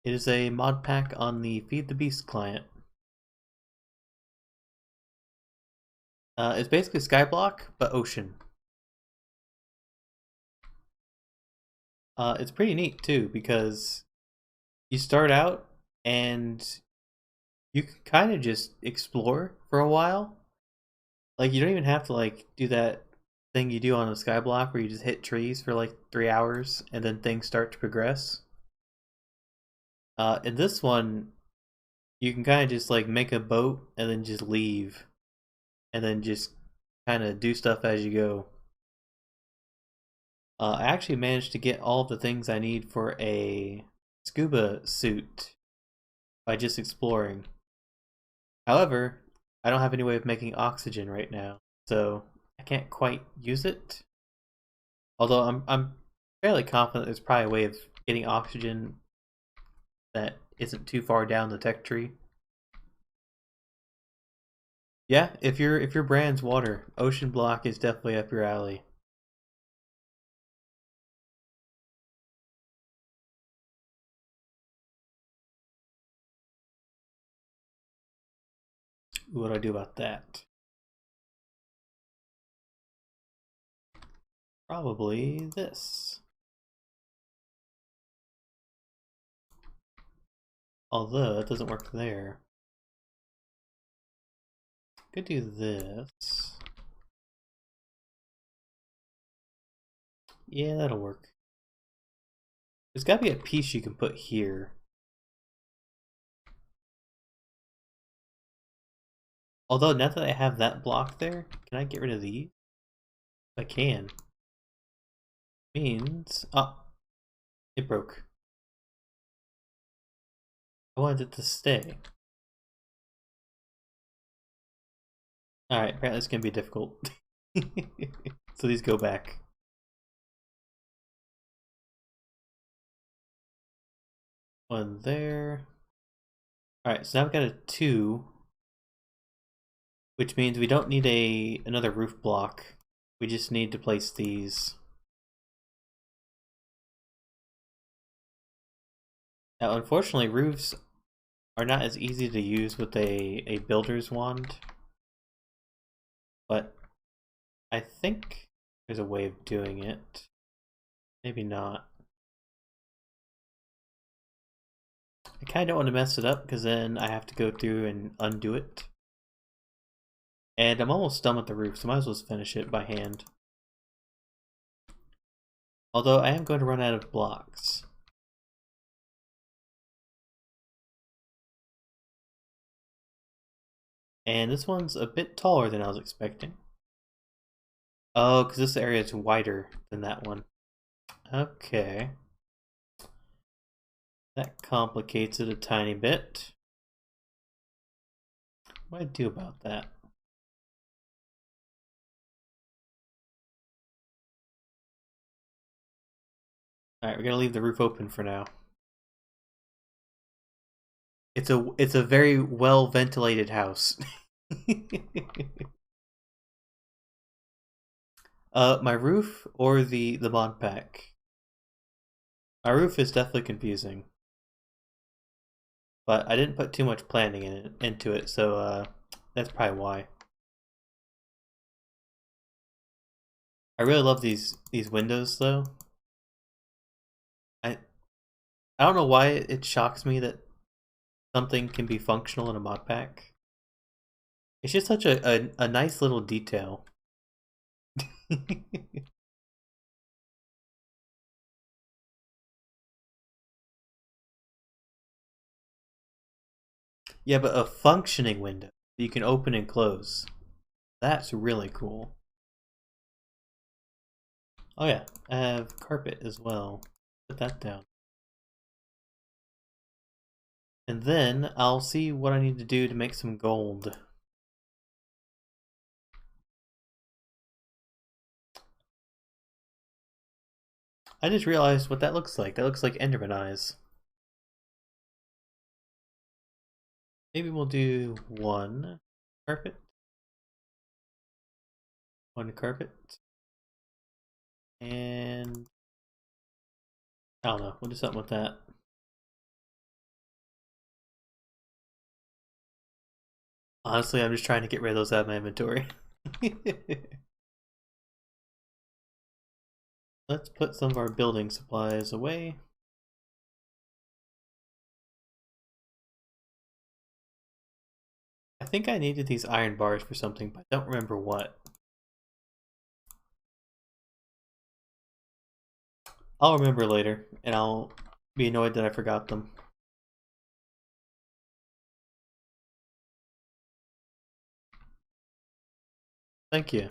It is a mod pack on the Feed the Beast client. It's basically Skyblock, but ocean. It's pretty neat too because you start out and you can kind of just explore for a while. Like you don't even have to like do that thing you do on a Skyblock where you just hit trees for like 3 hours and then things start to progress. In this one, you can kind of just like make a boat and then just leave, and then just kind of do stuff as you go. I actually managed to get all of the things I need for a scuba suit by just exploring. However, I don't have any way of making oxygen right now, so I can't quite use it. Although I'm fairly confident there's probably a way of getting oxygen that isn't too far down the tech tree. Yeah, if your brand's water, OceanBlock is definitely up your alley. What do I do about that? Probably this. Although it doesn't work there. Could do this. Yeah, that'll work. There's gotta be a piece you can put here. Although now that I have that block there, can I get rid of these? I can. Means it broke. I wanted it to stay. Alright, apparently it's gonna be difficult. So these go back. One there. Alright, so now I've got a 2. Which means we don't need another roof block. We just need to place these. Now, unfortunately, roofs are not as easy to use with a builder's wand. But I think there's a way of doing it. Maybe not. I kind of don't want to mess it up because then I have to go through and undo it. And I'm almost done with the roof, so I might as well just finish it by hand. Although I am going to run out of blocks. And this one's a bit taller than I was expecting. Oh, because this area is wider than that one. Okay. That complicates it a tiny bit. What do I do about that? Alright, we're gonna leave the roof open for now. It's a very well ventilated house. My roof or the mod pack? My roof is definitely confusing, but I didn't put too much planning into it, so that's probably why. I really love these windows though. I I don't know why it shocks me that something can be functional in a mod pack. It's just such a nice little detail. Yeah, but a functioning window that you can open and close. That's really cool. Oh yeah, I have carpet as well. Put that down. And then I'll see what I need to do to make some gold. I just realized what that looks like. That looks like Enderman eyes. Maybe we'll do one carpet. One carpet. And I don't know, we'll do something with that. Honestly, I'm just trying to get rid of those out of my inventory. Let's put some of our building supplies away. I think I needed these iron bars for something, but I don't remember what. I'll remember later, and I'll be annoyed that I forgot them. Thank you.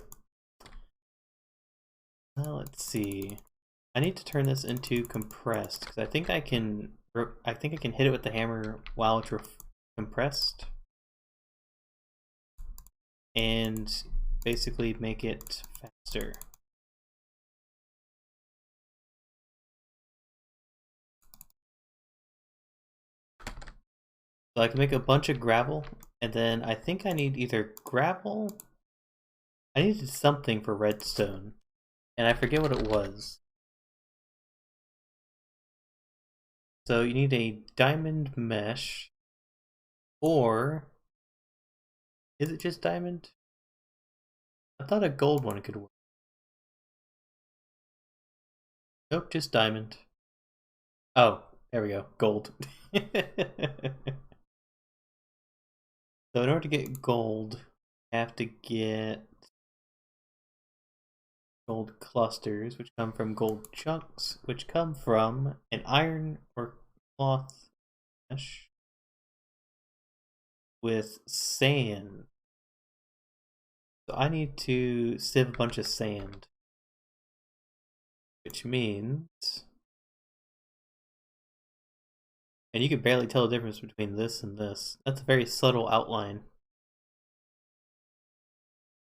Let's see. I need to turn this into compressed because I think I can. I think I can hit it with the hammer while it's compressed, and basically make it faster. So I can make a bunch of gravel, and then I think I need either gravel. I needed something for redstone, and I forget what it was. So you need a diamond mesh, or is it just diamond? I thought a gold one could work. Nope, just diamond. Oh, there we go, gold. So in order to get gold, I have to get gold clusters, which come from gold chunks, which come from an iron or cloth mesh with sand. So I need to sieve a bunch of sand, which means, and you can barely tell the difference between this and this. That's a very subtle outline.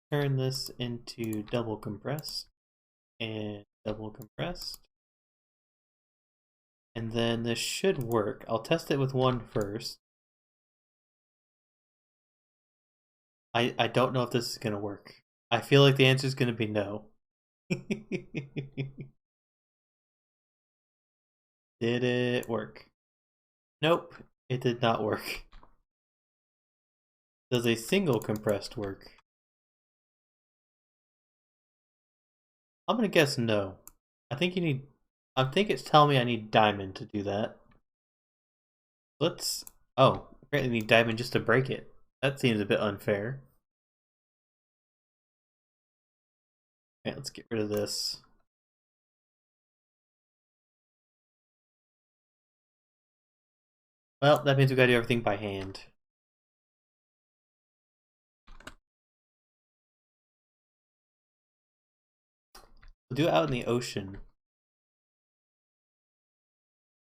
Turn this into double compressed and double compressed. And then this should work. I'll test it with one first. I don't know if this is going to work. I feel like the answer is going to be no. Did it work? Nope, it did not work. Does a single compressed work? I'm gonna guess no. I think you need. I think it's telling me I need diamond to do that. Let's. Oh, apparently need diamond just to break it. That seems a bit unfair. Okay, let's get rid of this. Well, that means we gotta do everything by hand. We'll do it out in the ocean.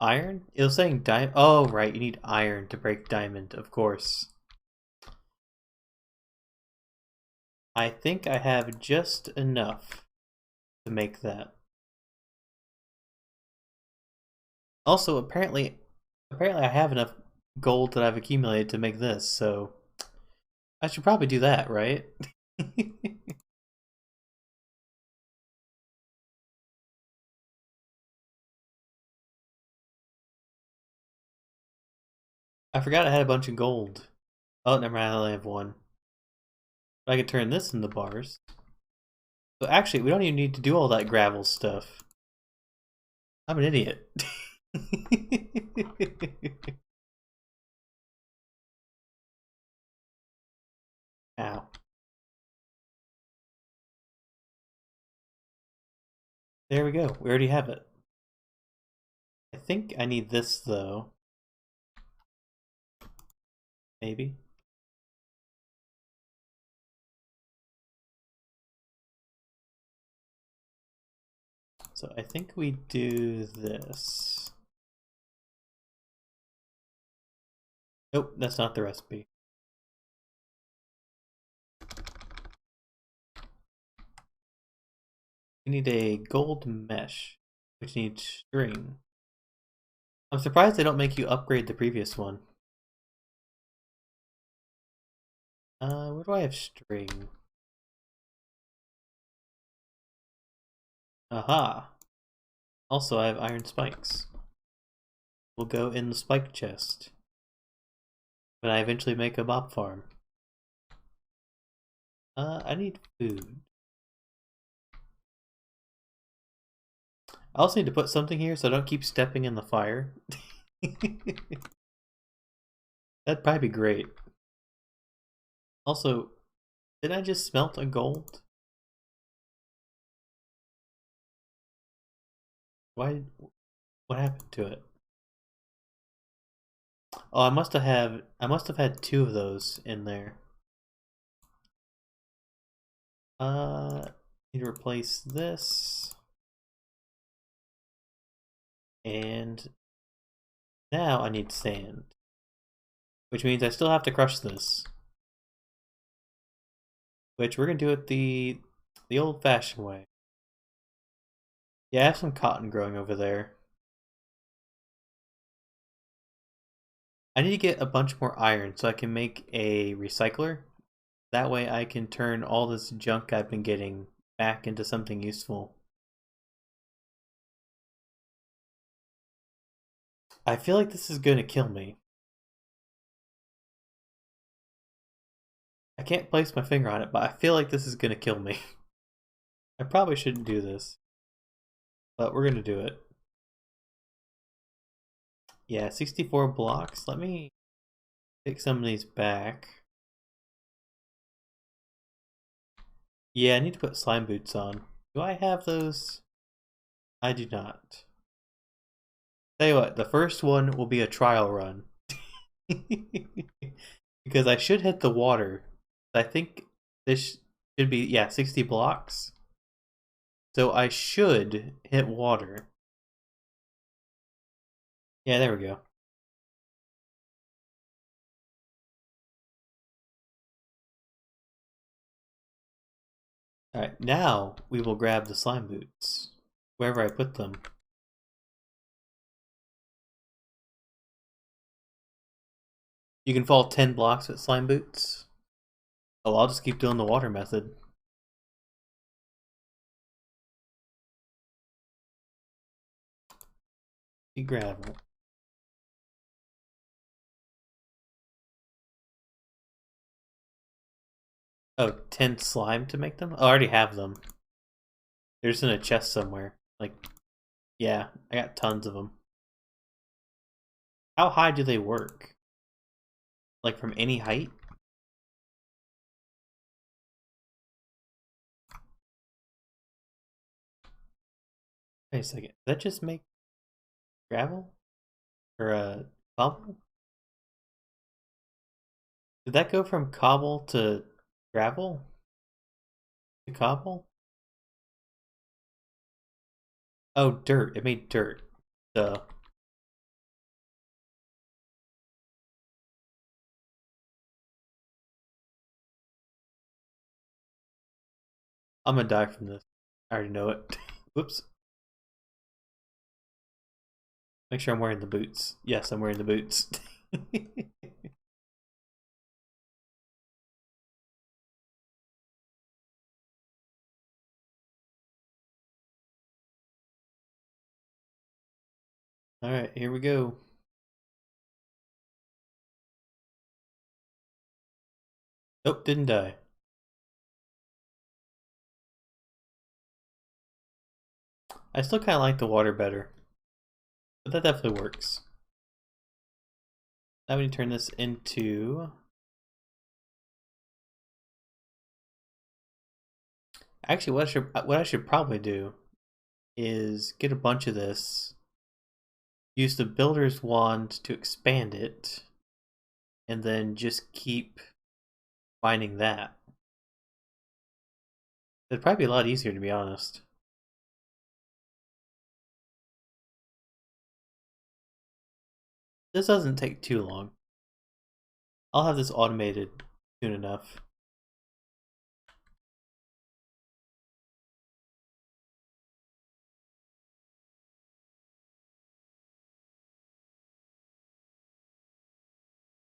Iron? It was saying diamond. Oh, right, you need iron to break diamond, of course. I think I have just enough to make that. Also, apparently I have enough gold that I've accumulated to make this, so I should probably do that, right? I forgot I had a bunch of gold. Oh, never mind, I only have one. But I could turn this into bars. So actually, we don't even need to do all that gravel stuff. I'm an idiot. Ow. There we go. We already have it. I think I need this, though. Maybe. So I think we do this. Nope, that's not the recipe. We need a gold mesh, which needs string. I'm surprised they don't make you upgrade the previous one. Where do I have string? Aha! Also, I have iron spikes. Will go in the spike chest when I eventually make a mob farm. I need food. I also need to put something here so I don't keep stepping in the fire. That'd probably be great. Also, did I just smelt a gold? Why? What happened to it? Oh, I must have had two of those in there. Need to replace this. And now I need sand. Which means I still have to crush this. Which we're gonna do it the old-fashioned way. Yeah, I have some cotton growing over there. I need to get a bunch more iron so I can make a recycler. That way I can turn all this junk I've been getting back into something useful. I feel like this is gonna kill me. I can't place my finger on it, but I feel like this is gonna kill me. I probably shouldn't do this, but we're gonna do it. Yeah, 64 blocks. Let me take some of these back. Yeah, I need to put slime boots on. Do I have those? I do not. Tell you what, the first one will be a trial run. Because I should hit the water. I think this should be, yeah, 60 blocks. So I should hit water. Yeah, there we go. Alright, now we will grab the slime boots. Wherever I put them. You can fall 10 blocks with slime boots. Oh, I'll just keep doing the water method. Gravel. Oh, 10 slime to make them? Oh, I already have them. They're just in a chest somewhere. Like, yeah, I got tons of them. How high do they work? Like from any height? Wait a second. Does that just make gravel? Or cobble? Did that go from cobble to gravel? To cobble? Oh, dirt. It made dirt. Duh. I'm gonna die from this. I already know it. Whoops. Make sure I'm wearing the boots. Yes, I'm wearing the boots. Alright, here we go. Nope, didn't die. I still kind of like the water better, but that definitely works. Now we need to turn this into... Actually, what I should probably do is get a bunch of this, use the builder's wand to expand it, and then just keep mining that. It'd probably be a lot easier, to be honest. This doesn't take too long. I'll have this automated soon enough.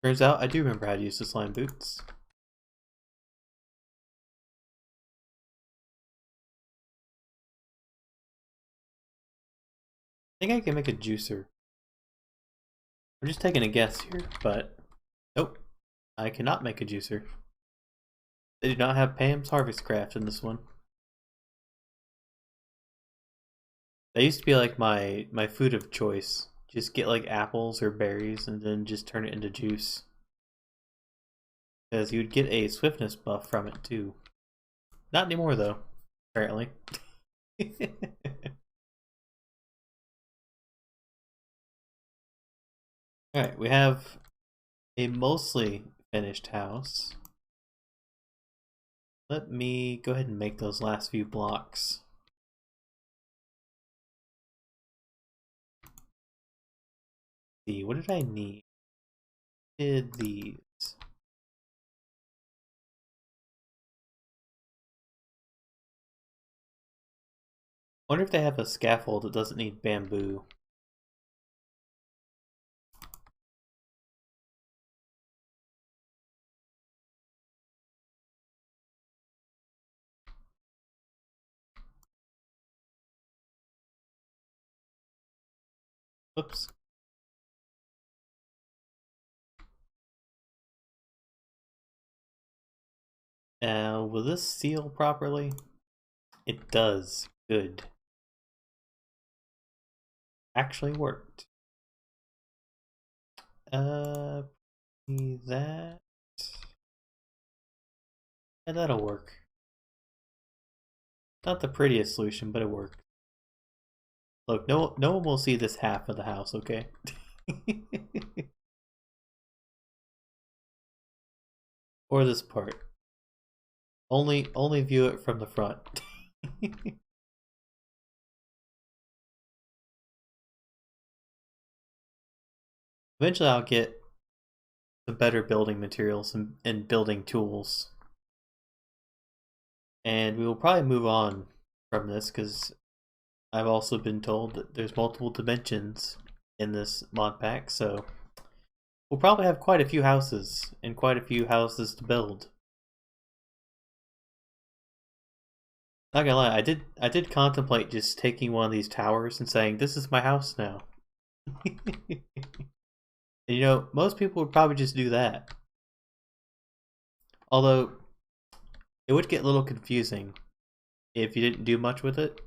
Turns out I do remember how to use the slime boots. I think I can make a juicer. I'm just taking a guess here, but nope, I cannot make a juicer. They do not have Pam's Harvest Craft in this one. That used to be like my food of choice. Just get like apples or berries and then just turn it into juice. Because you would get a swiftness buff from it too. Not anymore though, apparently. Alright, we have a mostly finished house. Let me go ahead and make those last few blocks. See, what did I need? Did these? Wonder if they have a scaffold that doesn't need bamboo. Oops. Now, will this seal properly? It does. Good. Actually worked. That. Yeah, that'll work. Not the prettiest solution, but it worked. Look, no one will see this half of the house, okay? Or this part. Only view it from the front. Eventually I'll get some better building materials and building tools. And we will probably move on from this because I've also been told that there's multiple dimensions in this mod pack, so we'll probably have quite a few houses and quite a few houses to build. Not gonna lie, I did contemplate just taking one of these towers and saying, "This is my house now." And, you know, most people would probably just do that. Although, it would get a little confusing if you didn't do much with it.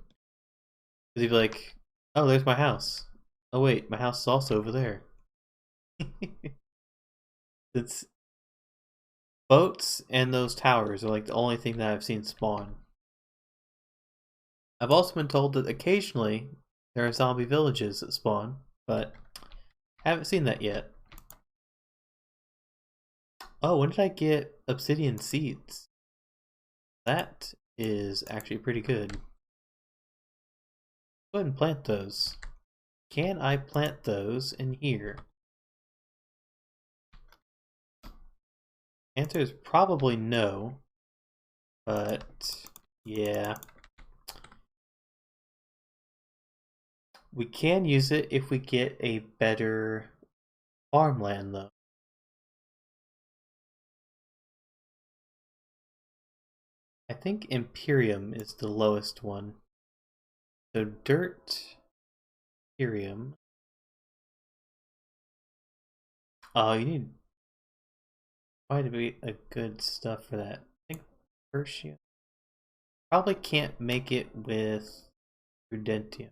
Because you'd be like, "Oh, there's my house. Oh wait, my house is also over there." It's boats and those towers are like the only thing that I've seen spawn. I've also been told that occasionally there are zombie villages that spawn, but haven't seen that yet. Oh, when did I get obsidian seeds? That is actually pretty good. Go ahead and plant those. Can I plant those in here? Answer is probably no, but yeah. We can use it if we get a better farmland though. I think Imperium is the lowest one. So dirt, Imperium. Oh, you need quite a bit of good stuff for that. I think Tertium. Probably can't make it with Prudentium.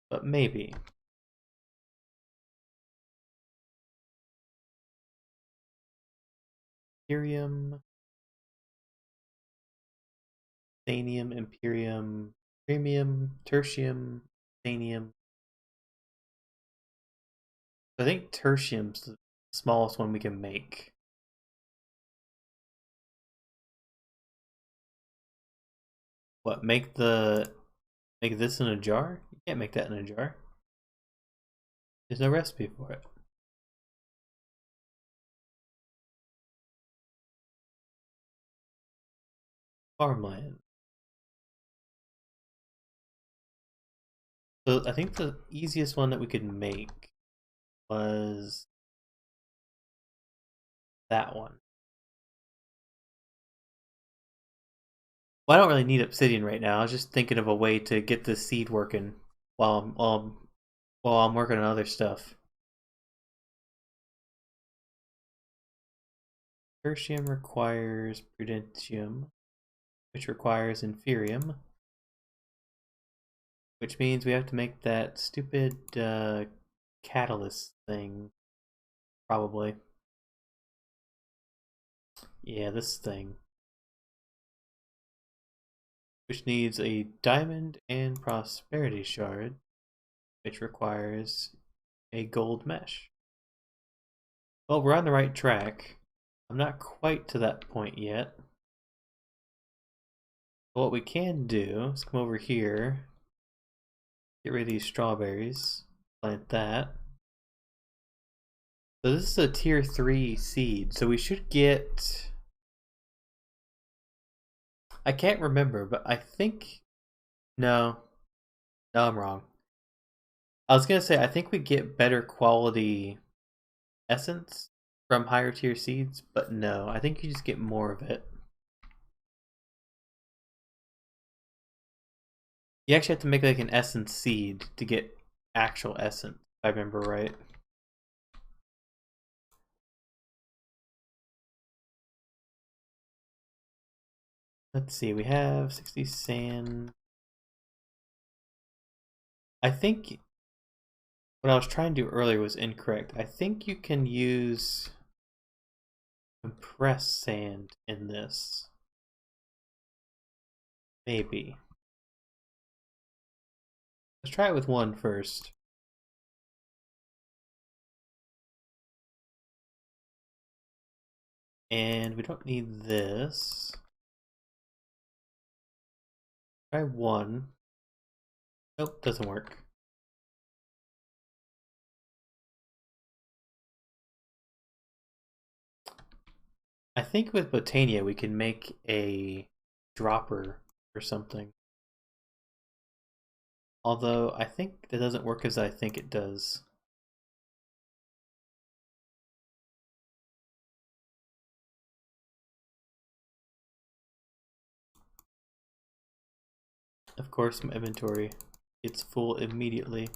But maybe. Imperium. Thanium, Imperium, Premium, Tertium, Thanium. I think Tertium's the smallest one we can make. What, make this in a jar? You can't make that in a jar. There's no recipe for it. Farmland. So I think the easiest one that we could make was that one. Well, I don't really need obsidian right now. I was just thinking of a way to get this seed working while I'm working on other stuff. Tertium requires Prudentium, which requires Inferium, which means we have to make that stupid catalyst thing, probably. Yeah, this thing. Which needs a diamond and prosperity shard, which requires a gold mesh. Well, we're on the right track. I'm not quite to that point yet. But what we can do is come over here, get rid of these strawberries, plant that. So this is a tier 3 seed, so we should get... I can't remember, but I think... No, I'm wrong. I was gonna say, I think we get better quality essence from higher tier seeds, but no, I think you just get more of it. You actually have to make like an essence seed to get actual essence, if I remember right. Let's see, we have 60 sand. I think what I was trying to do earlier was incorrect. I think you can use compressed sand in this. Maybe. Let's try it with one first. And we don't need this. Try one. Nope, doesn't work. I think with Botania we can make a dropper or something. Although I think that doesn't work as I think it does. Of course, my inventory gets full immediately.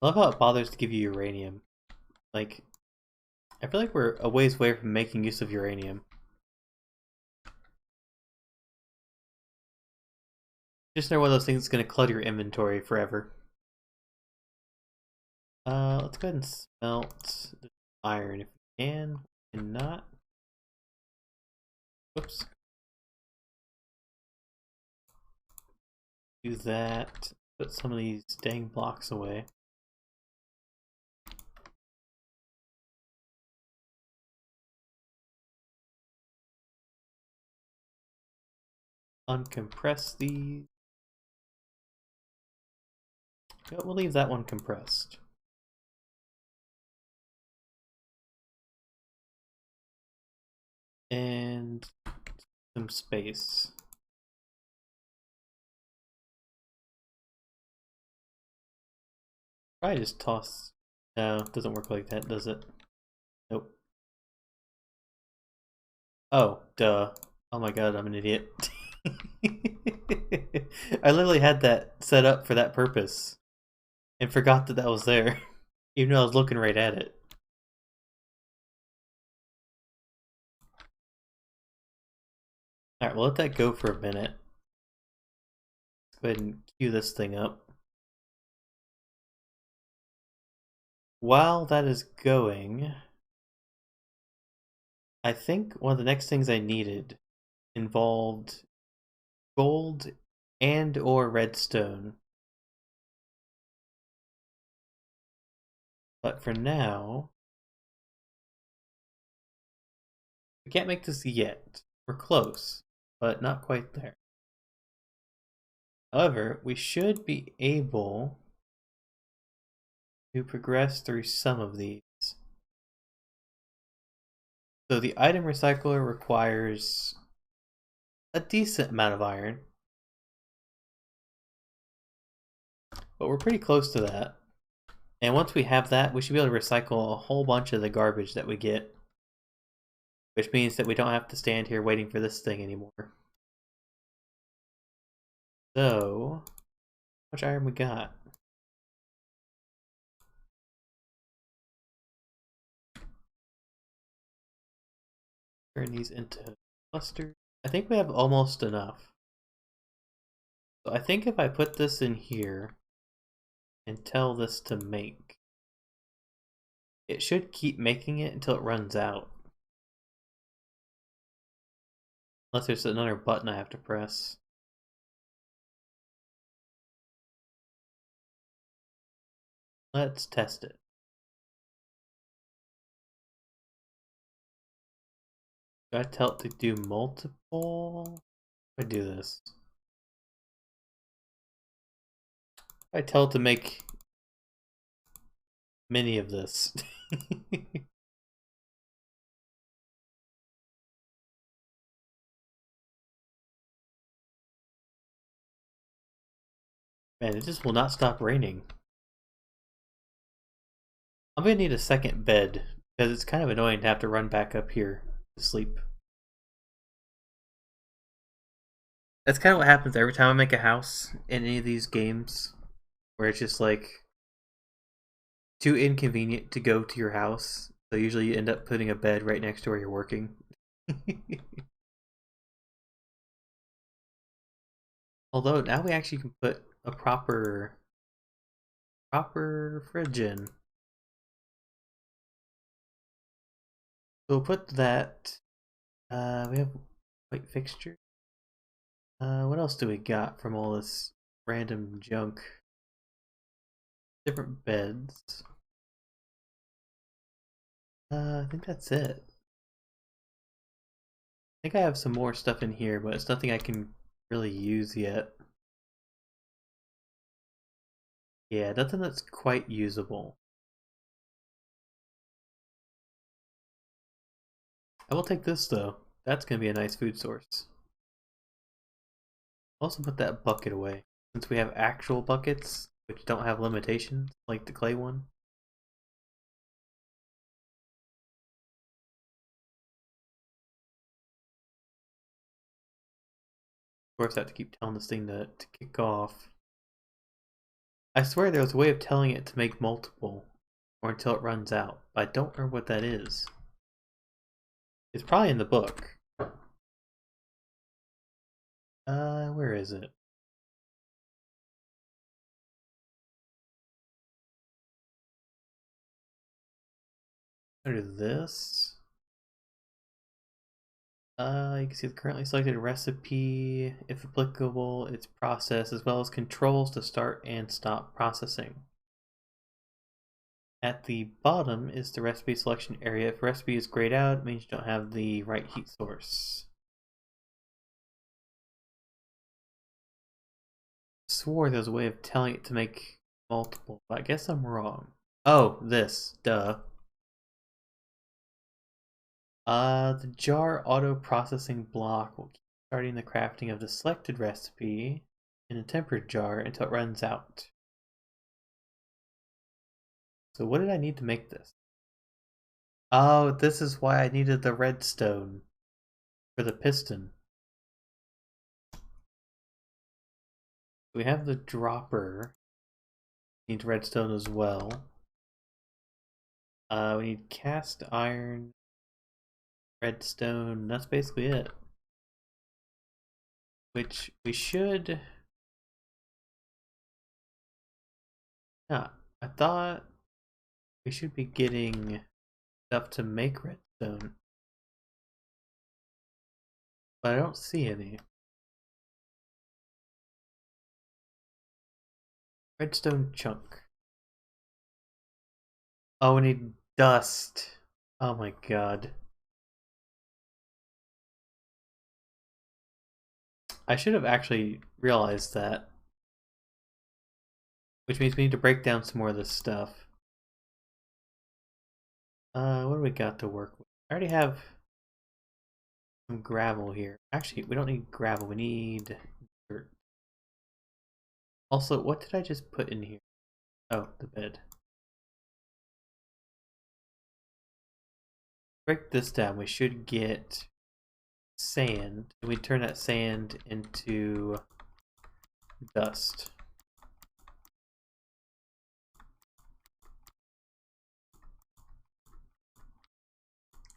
I love how it bothers to give you uranium. Like, I feel like we're a ways away from making use of uranium. Just know one of those things that's going to clutter your inventory forever. Let's go ahead and smelt the iron if we can. Cannot. Whoops. Do that. Put some of these dang blocks away. Uncompress these. We'll leave that one compressed. And some space. Probably just toss. No, it doesn't work like that, does it? Nope. Oh, duh. Oh my god, I'm an idiot. I literally had that set up for that purpose and forgot that that was there, even though I was looking right at it. Alright, we'll let that go for a minute. Let's go ahead and cue this thing up. While that is going, I think one of the next things I needed involved gold and or redstone. But for now, we can't make this yet. We're close, but not quite there. However, we should be able to progress through some of these. So the item recycler requires a decent amount of iron, but we're pretty close to that. And once we have that, we should be able to recycle a whole bunch of the garbage that we get, which means that we don't have to stand here waiting for this thing anymore. So, how much iron we got? Turn these into clusters. I think we have almost enough. So I think if I put this in here and tell this to make, it should keep making it until it runs out. Unless there's another button I have to press. Let's test it. Do I tell it to do multiple? I do this. I tell it to make many of this. Man, it just will not stop raining. I'm gonna need a second bed because it's kind of annoying to have to run back up here to sleep. That's kind of what happens every time I make a house in any of these games, where it's just like too inconvenient to go to your house. So usually you end up putting a bed right next to where you're working. Although now we actually can put a proper fridge in. So we'll put that. We have white fixture. What else do we got from all this random junk? Different beds. I think that's it. I think I have some more stuff in here, but it's nothing I can really use yet. Yeah, nothing that's quite usable. I will take this though. That's gonna be a nice food source. Also put that bucket away, since we have actual buckets which don't have limitations, like the clay one. Of course, I have to keep telling this thing to kick off. I swear there was a way of telling it to make multiple, or until it runs out, but I don't remember what that is. It's probably in the book. Where is it? Under this? You can see the currently selected recipe, if applicable, its process, as well as controls to start and stop processing. At the bottom is the recipe selection area. If recipe is grayed out, it means you don't have the right heat source. I swore there was a way of telling it to make multiple, but I guess I'm wrong. Oh, this, duh. The jar auto processing block will keep starting the crafting of the selected recipe in a tempered jar until it runs out. So what did I need to make this? Oh, this is why I needed the redstone for the piston. We have the dropper. Need redstone as well. We need cast iron, redstone. That's basically it. Which we should. Yeah, I thought we should be getting stuff to make redstone, but I don't see any. Redstone chunk. Oh, we need dust. Oh my god. I should have actually realized that. Which means we need to break down some more of this stuff. What do we got to work with? I already have some gravel here. Actually, we don't need gravel, we need dirt. Also, what did I just put in here? Oh, the bed. Break this down, we should get sand. And we turn that sand into dust.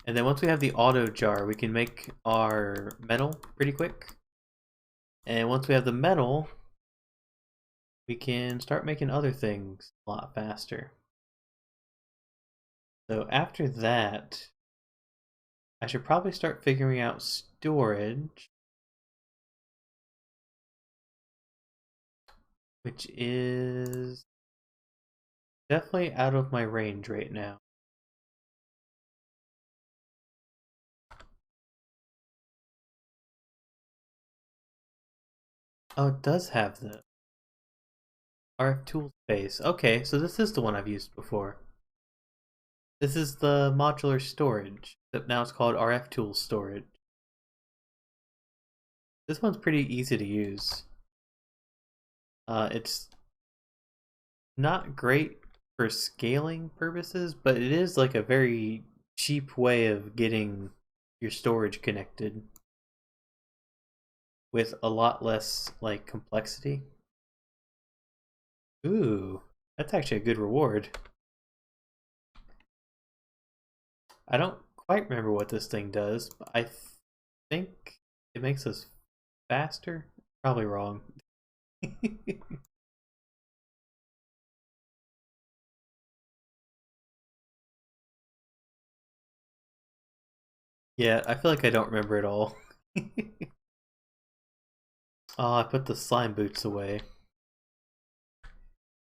And then once we have the auto jar, we can make our metal pretty quick. And once we have the metal, we can start making other things a lot faster. So after that, I should probably start figuring out storage, which is definitely out of my range right now. Oh, it does have the RF tool space. Okay, so this is the one I've used before. This is the modular storage, except now it's called RF tool storage. This one's pretty easy to use. It's not great for scaling purposes, but it is like a very cheap way of getting your storage connected with a lot less like complexity. Ooh, that's actually a good reward. I don't quite remember what this thing does, but I think it makes us faster. Probably wrong. Yeah, I feel like I don't remember it all. Oh, I put the slime boots away.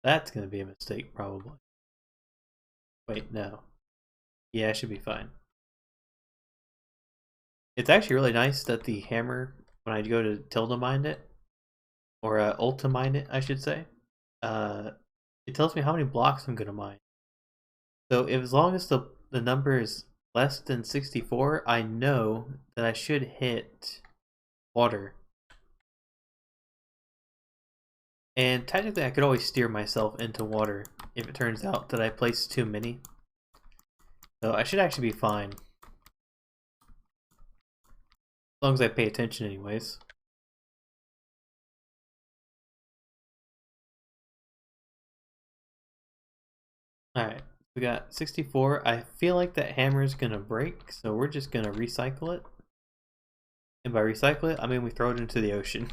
That's gonna be a mistake, probably. Wait, no. Yeah, I should be fine. It's actually really nice that the hammer, when I go to tilde mine it, or ulta mine it, I should say, uh, it tells me how many blocks I'm gonna mine. So if, as long as the number is less than 64, I know that I should hit water. And technically I could always steer myself into water if it turns out that I place too many. So I should actually be fine. As long as I pay attention anyways. Alright, we got 64. I feel like that hammer is gonna break, so we're just gonna recycle it. And by recycle it, I mean we throw it into the ocean.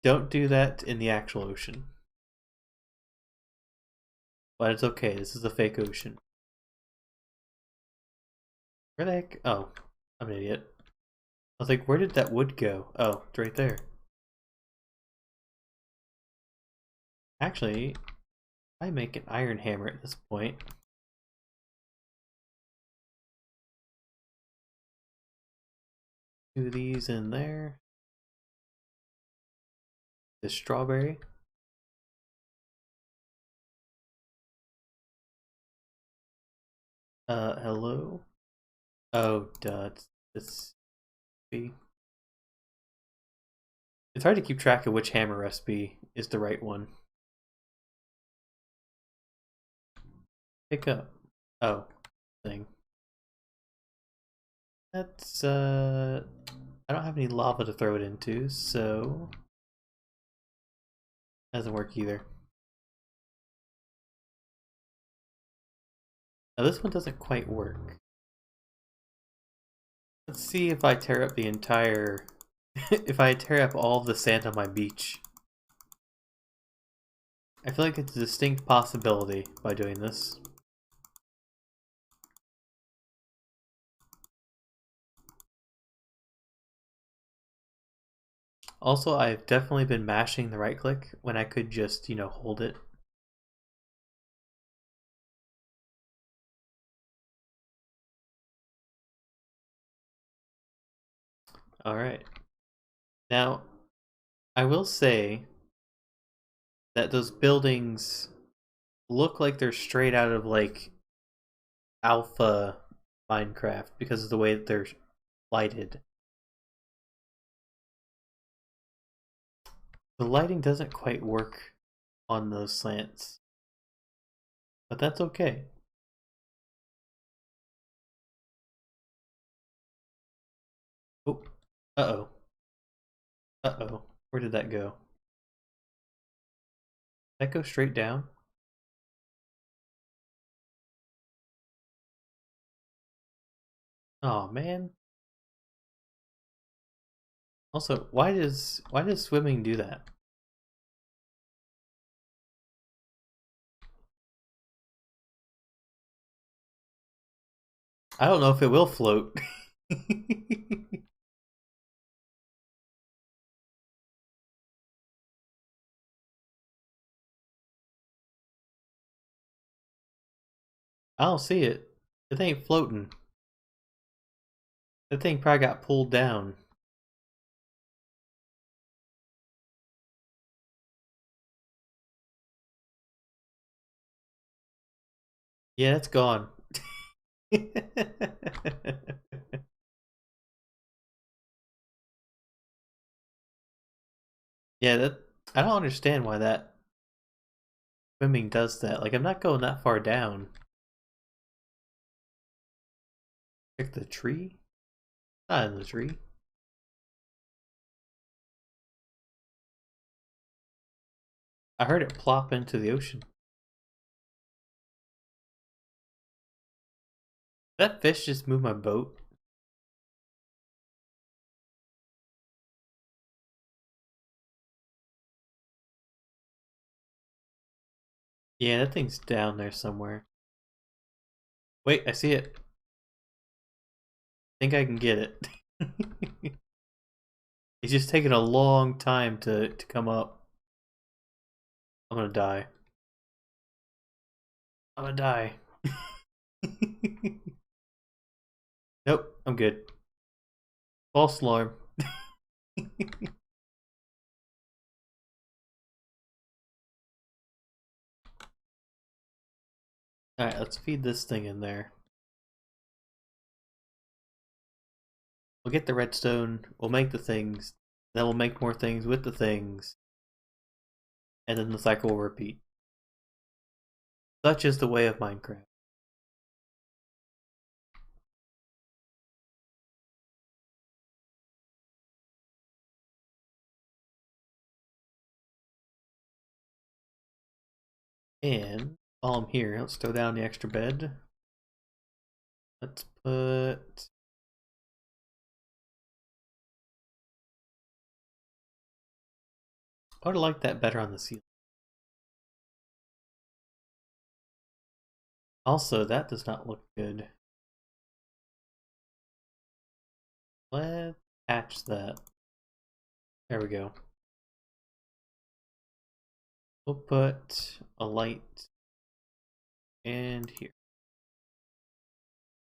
Don't do that in the actual ocean. But it's okay, this is a fake ocean. Where the heck? Oh, I'm an idiot. I was like, where did that wood go? Oh, it's right there. Actually, I make an iron hammer at this point. Do these in there. The strawberry. Hello? Oh, duh, it's this. It's hard to keep track of which hammer recipe is the right one. Pick up. Oh, thing. That's, I don't have any lava to throw it into, so... Doesn't work either. Now this one doesn't quite work. Let's see if I tear up the entire... if I tear up all the sand on my beach. I feel like it's a distinct possibility by doing this. Also, I've definitely been mashing the right click when I could just, you know, hold it. Alright. Now, I will say that those buildings look like they're straight out of, like, alpha Minecraft because of the way that they're lighted. The lighting doesn't quite work on those slants, but that's okay. Oh, uh-oh. Uh-oh. Where did that go? Did that go straight down? Oh man. Also, why does swimming do that? I don't know if it will float. I don't see it. It ain't floating. That thing probably got pulled down. Yeah, it's gone. Yeah, that I don't understand why that swimming does that. Like, I'm not going that far down. Check the tree? Not in the tree. I heard it plop into the ocean. That fish just moved my boat. Yeah, that thing's down there somewhere. Wait, I see it. I think I can get it. It's just taking a long time to come up. I'm gonna die. I'm gonna die. Nope, I'm good. False alarm. Alright, let's feed this thing in there. We'll get the redstone, we'll make the things, then we'll make more things with the things, and then the cycle will repeat. Such is the way of Minecraft. And while I'm here, let's throw down the extra bed. Let's put... I would like that better on the ceiling. Also, that does not look good. Let's patch that. There we go. We'll put a light and here.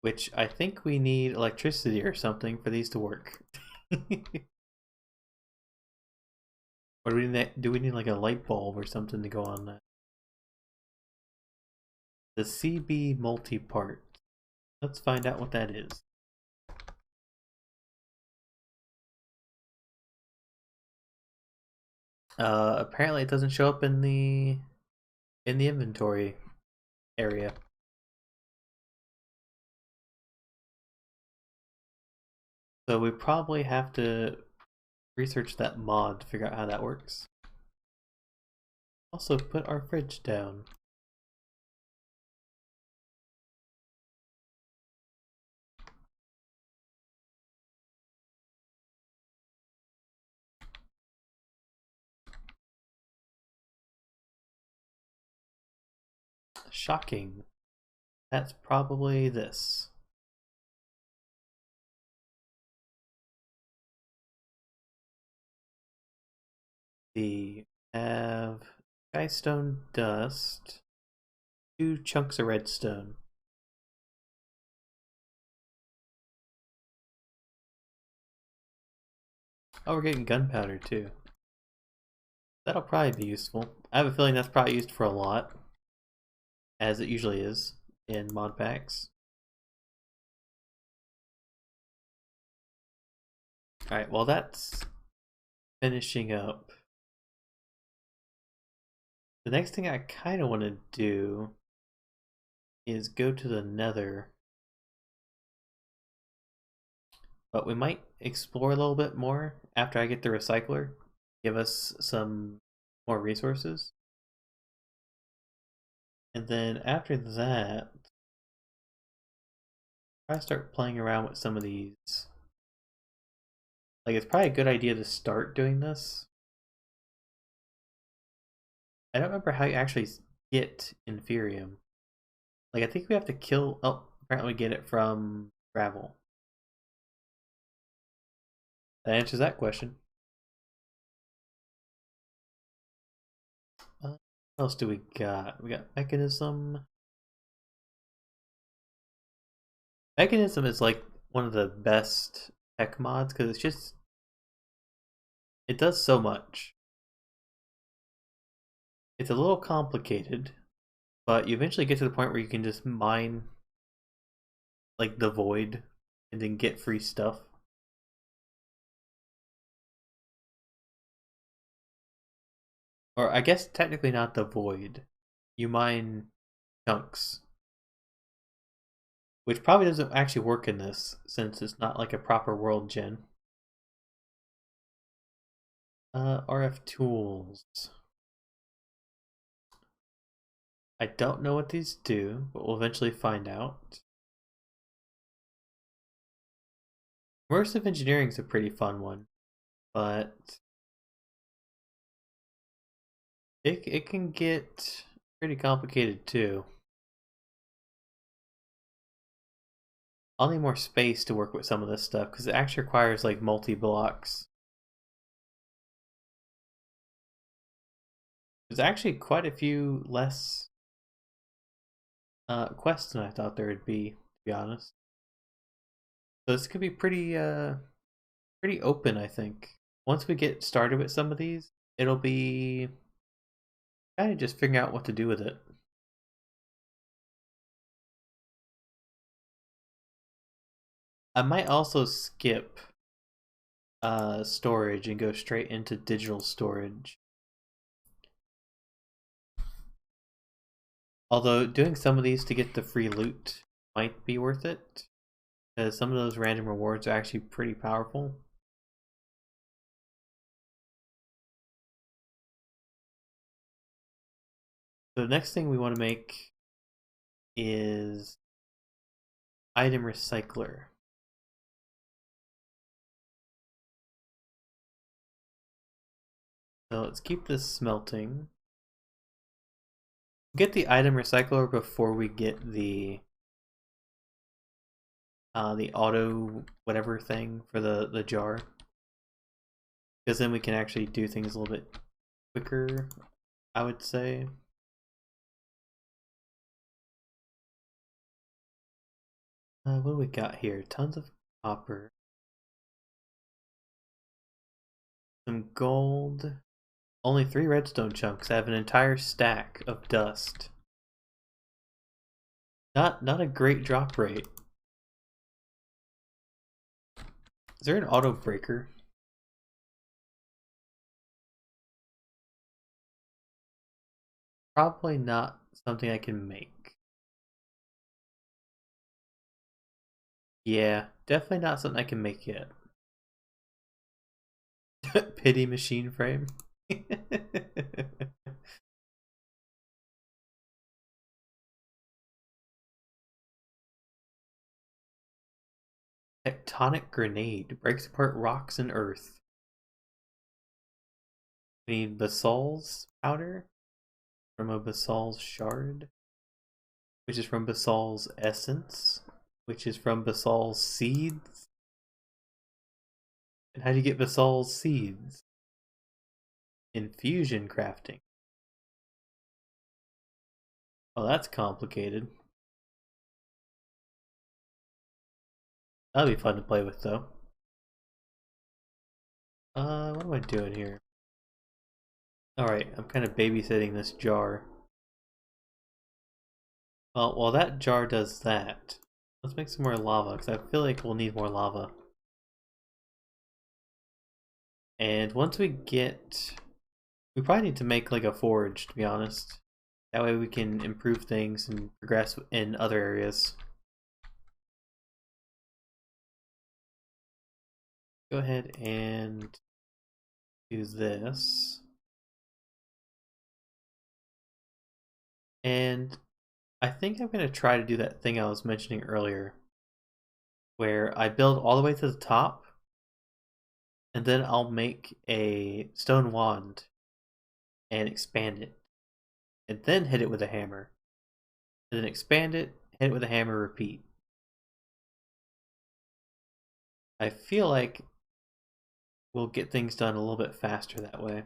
Which I think we need electricity or something for these to work. Or do we need like a light bulb or something to go on that? The CB multi-part. Let's find out what that is. Apparently it doesn't show up in the inventory area. So we probably have to research that mod to figure out how that works. Also put our fridge down. Shocking. That's probably this. We have skystone dust, 2 chunks of redstone. Oh, we're getting gunpowder too. That'll probably be useful. I have a feeling that's probably used for a lot, as it usually is in mod packs. Alright, well that's finishing up. The next thing I kind of want to do is go to the Nether. But we might explore a little bit more after I get the recycler. Give us some more resources. And then after that, I start playing around with some of these. Like, it's probably a good idea to start doing this. I don't remember how you actually get Inferium. Like, I think we have to kill... Oh, apparently we get it from gravel. That answers that question. What else do we got? We got Mechanism. Mechanism is like one of the best tech mods because it's just... It does so much. It's a little complicated, but you eventually get to the point where you can just mine like the void and then get free stuff. Or I guess technically not the void. You mine chunks. Which probably doesn't actually work in this since it's not like a proper world gen. RF tools. I don't know what these do, but we'll eventually find out. Immersive engineering is a pretty fun one, but it can get pretty complicated too. I'll need more space to work with some of this stuff because it actually requires like multi-blocks. There's actually quite a few less quests than I thought there would be, to be honest. So this could be pretty pretty open, I think. Once we get started with some of these, it'll be kind of just figuring out what to do with it. I might also skip storage and go straight into digital storage. Although doing some of these to get the free loot might be worth it, because some of those random rewards are actually pretty powerful. So the next thing we want to make is item recycler. So let's keep this smelting. Get the item recycler before we get the auto whatever thing for the jar, because then we can actually do things a little bit quicker, I would say. What do we got here? Tons of copper, some gold, only 3 redstone chunks. I have an entire stack of dust. Not a great drop rate. Is there an auto breaker? probably not something I can make. Yeah, definitely not something I can make yet. Pity machine frame. Tectonic grenade breaks apart rocks and earth. We need basalt's powder from a basalt's shard, which is from basalt's essence, which is from basalt's seeds. And how do you get basalt's seeds? Infusion crafting. Oh, that's complicated. That'll be fun to play with, though. What am I doing here? Alright, I'm kind of babysitting this jar. Well, while that jar does that, let's make some more lava, because I feel like we'll need more lava. And once we get... We probably need to make like a forge, to be honest. That way we can improve things and progress in other areas. Go ahead and do this. And I think I'm going to try to do that thing I was mentioning earlier, where I build all the way to the top, and then I'll make a stone wand and expand it, and then hit it with a hammer. And then expand it, hit it with a hammer, repeat. I feel like we'll get things done a little bit faster that way.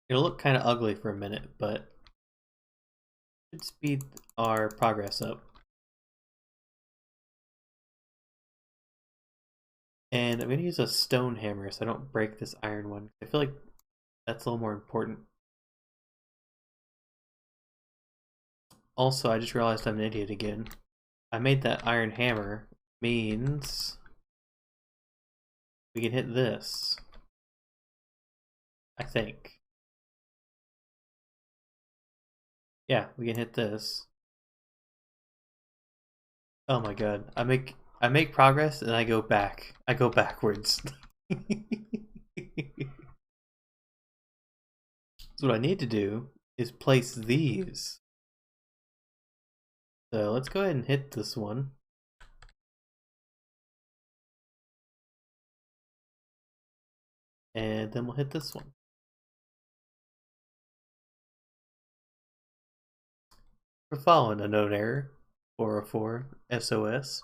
It'll look kind of ugly for a minute, but it should speed our progress up. And I'm going to use a stone hammer so I don't break this iron one. I feel like that's a little more important. Also, I just realized I'm an idiot again. I made that iron hammer, means we can hit this. I think. Yeah, we can hit this. Oh my god. I make progress and I go back. I go backwards. So what I need to do is place these. So let's go ahead and hit this one. And then we'll hit this one. We're following a known error. 404 SOS.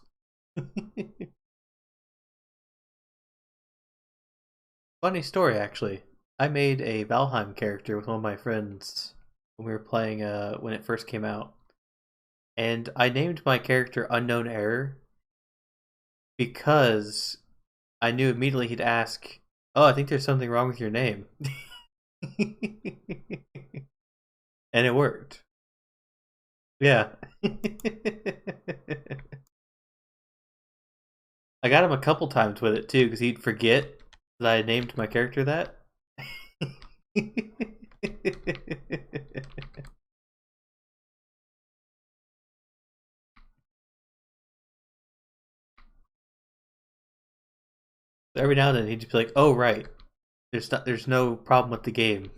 Funny story, actually. I made a Valheim character with one of my friends when we were playing when it first came out. And I named my character Unknown Error because I knew immediately he'd ask, "Oh, I think there's something wrong with your name." And it worked. Yeah. I got him a couple times with it too, because he'd forget that I named my character that. Every now and then he'd just be like, "Oh right, there's no problem with the game."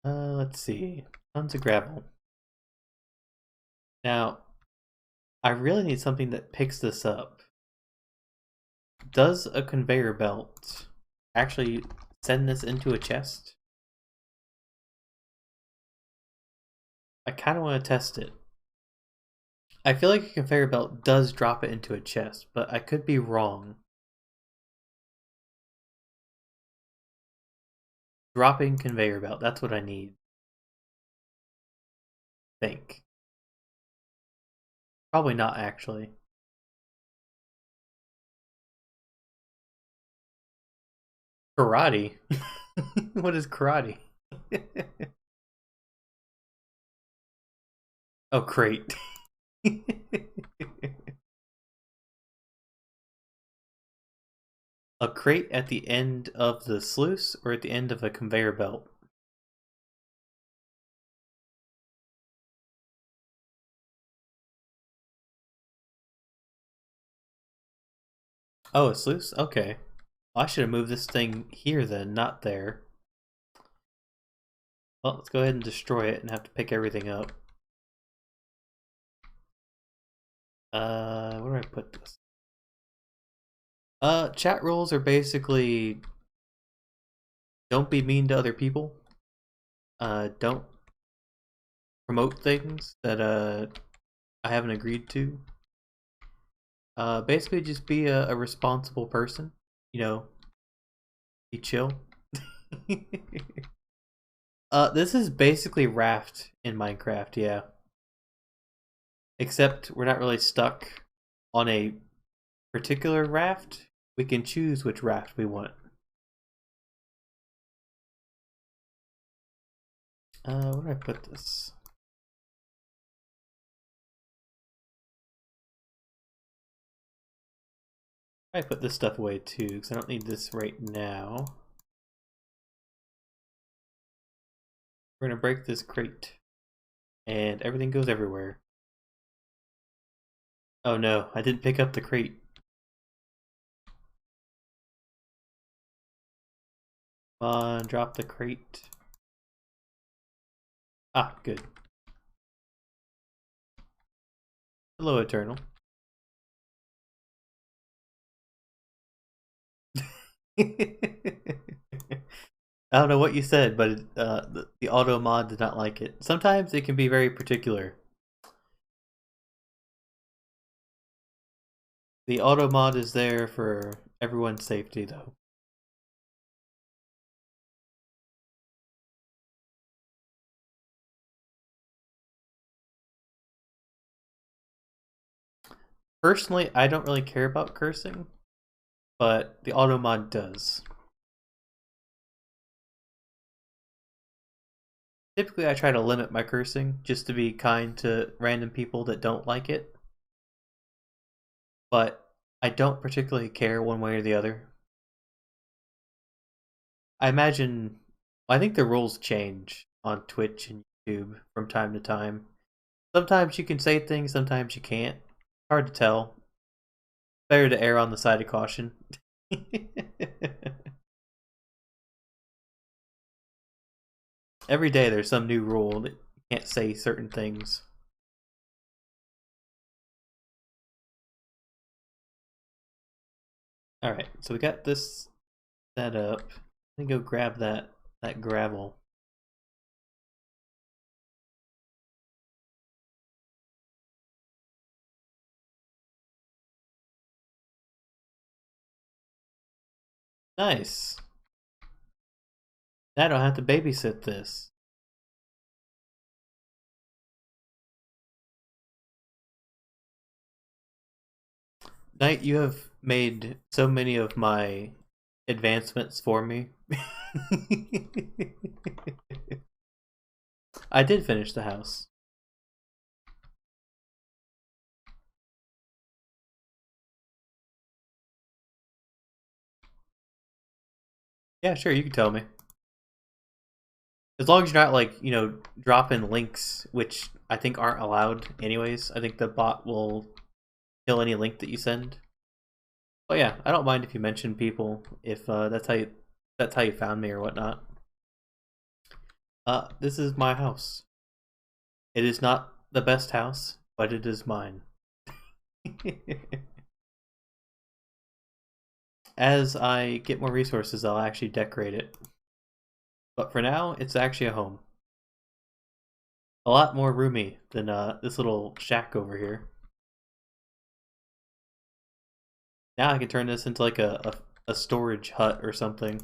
Let's see. Tons of gravel. Now, I really need something that picks this up. Does a conveyor belt actually send this into a chest? I kind of want to test it. I feel like a conveyor belt does drop it into a chest, but I could be wrong. Dropping conveyor belt, that's what I need. Think. Probably not actually. Karate? What is karate? Oh, crate. A crate at the end of the sluice or at the end of a conveyor belt? Oh, a sluice? Okay. I should have moved this thing here then, not there. Well, let's go ahead and destroy it and have to pick everything up. Where do I put this? Chat rules are basically don't be mean to other people. Don't promote things that I haven't agreed to. Basically just be a responsible person. You know, be chill. This is basically Raft in Minecraft, yeah. Except we're not really stuck on a particular raft. We can choose which raft we want. Where do I put this? I put this stuff away too, because I don't need this right now. We're gonna break this crate. And everything goes everywhere. Oh no, I didn't pick up the crate. Come on, drop the crate. Ah, good. Hello, Eternal. I don't know what you said, but the auto mod did not like it. Sometimes it can be very particular. The auto mod is there for everyone's safety, though. Personally, I don't really care about cursing, but the auto mod does. Typically, I try to limit my cursing just to be kind to random people that don't like it. But I don't particularly care one way or the other. I imagine, I think the rules change on Twitch and YouTube from time to time. Sometimes you can say things, sometimes you can't. Hard to tell. Better to err on the side of caution. Every day there's some new rule that you can't say certain things. Alright, so we got this set up. Let me go grab that gravel. Nice. Now I don't have to babysit this. Knight, you have made so many of my advancements for me. I did finish the house. Yeah, sure, you can tell me. As long as you're not like, you know, dropping links, which I think aren't allowed anyways. I think the bot will kill any link that you send. But yeah, I don't mind if you mention people if that's how you found me or whatnot. This is my house. It is not the best house, but it is mine. As I get more resources, I'll actually decorate it. But for now, it's actually a home. A lot more roomy than this little shack over here. Now I can turn this into like a storage hut or something.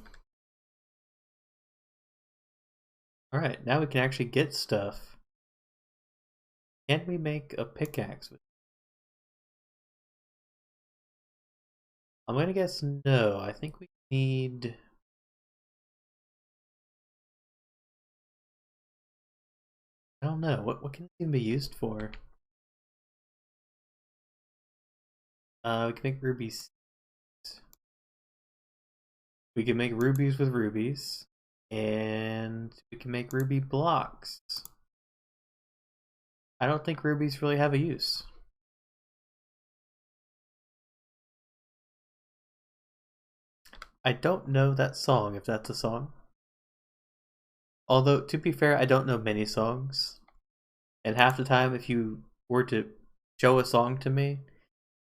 Alright, now we can actually get stuff. Can we make a pickaxe with? I'm gonna guess no. I think we need... don't know. What can it even be used for? We can make rubies. We can make rubies with rubies. And we can make ruby blocks. I don't think rubies really have a use. I don't know that song, if that's a song. Although, to be fair, I don't know many songs. And half the time, if you were to show a song to me,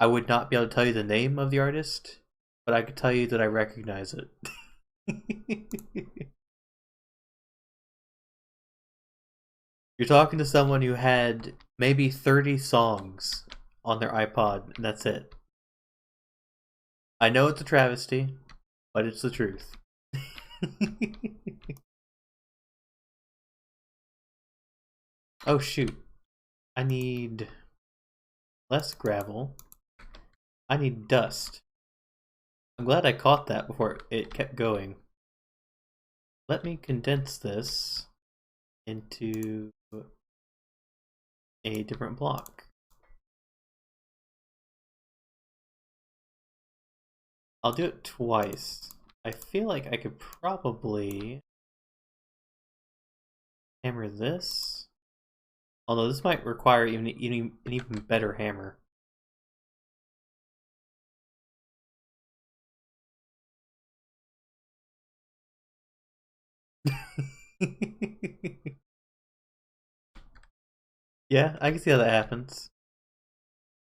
I would not be able to tell you the name of the artist, but I could tell you that I recognize it. You're talking to someone who had maybe 30 songs on their iPod, and that's it. I know it's a travesty, but it's the truth. Oh shoot. I need less gravel. I need dust. I'm glad I caught that before it kept going. Let me condense this into a different block. I'll do it twice. I feel like I could probably hammer this. Although this might require an even better hammer. Yeah, I can see how that happens.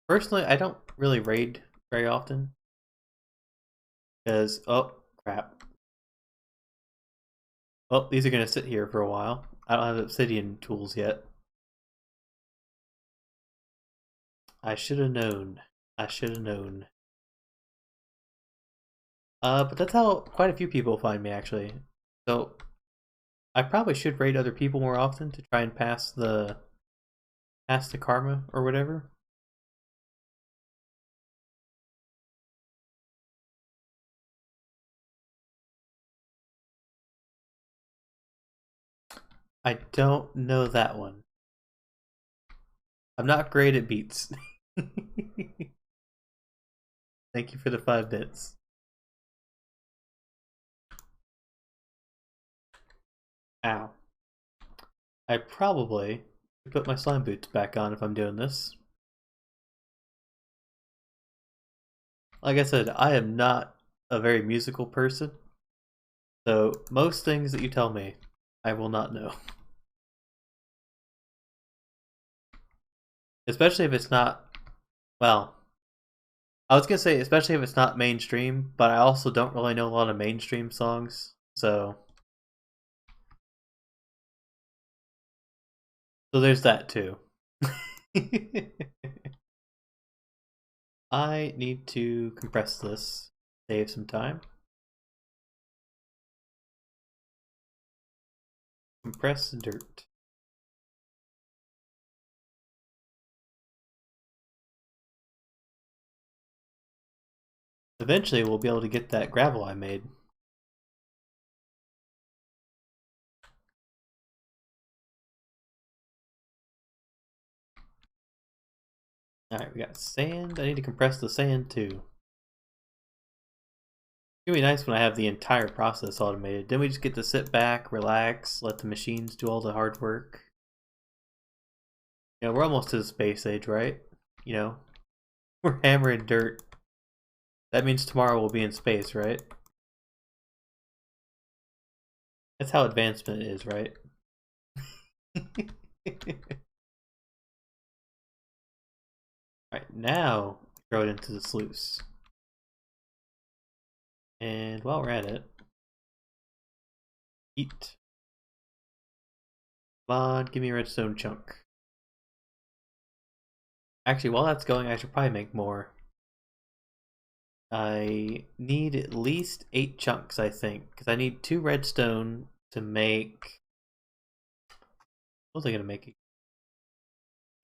Personally, I don't really raid very often. Because, oh, crap. Well, these are going to sit here for a while. I don't have obsidian tools yet. I should have known. I should have known. But that's how quite a few people find me, actually. So, I probably should raid other people more often to try and pass the karma or whatever. I don't know that one. I'm not great at beats. Thank you for the 5 bits. Ow. I probably should put my slime boots back on if I'm doing this. Like I said, I am not a very musical person. So most things that you tell me, I will not know. Especially if it's not, well, I was gonna say especially if it's not mainstream, but I also don't really know a lot of mainstream songs, so there's that too. I need to compress this, save some time. Compress dirt. Eventually we'll be able to get that gravel I made. Alright, we got sand. I need to compress the sand too. It's gonna be nice when I have the entire process automated. Then we just get to sit back, relax, let the machines do all the hard work. You know, we're almost to the space age, right? You know, we're hammering dirt. That means tomorrow we'll be in space, right? That's how advancement is, right? Alright, now throw it into the sluice. And while we're at it, eat. Come on, give me a redstone chunk. Actually, while that's going, I should probably make more. I need at least 8 chunks, I think, because I need 2 redstone to make. What was I gonna make? I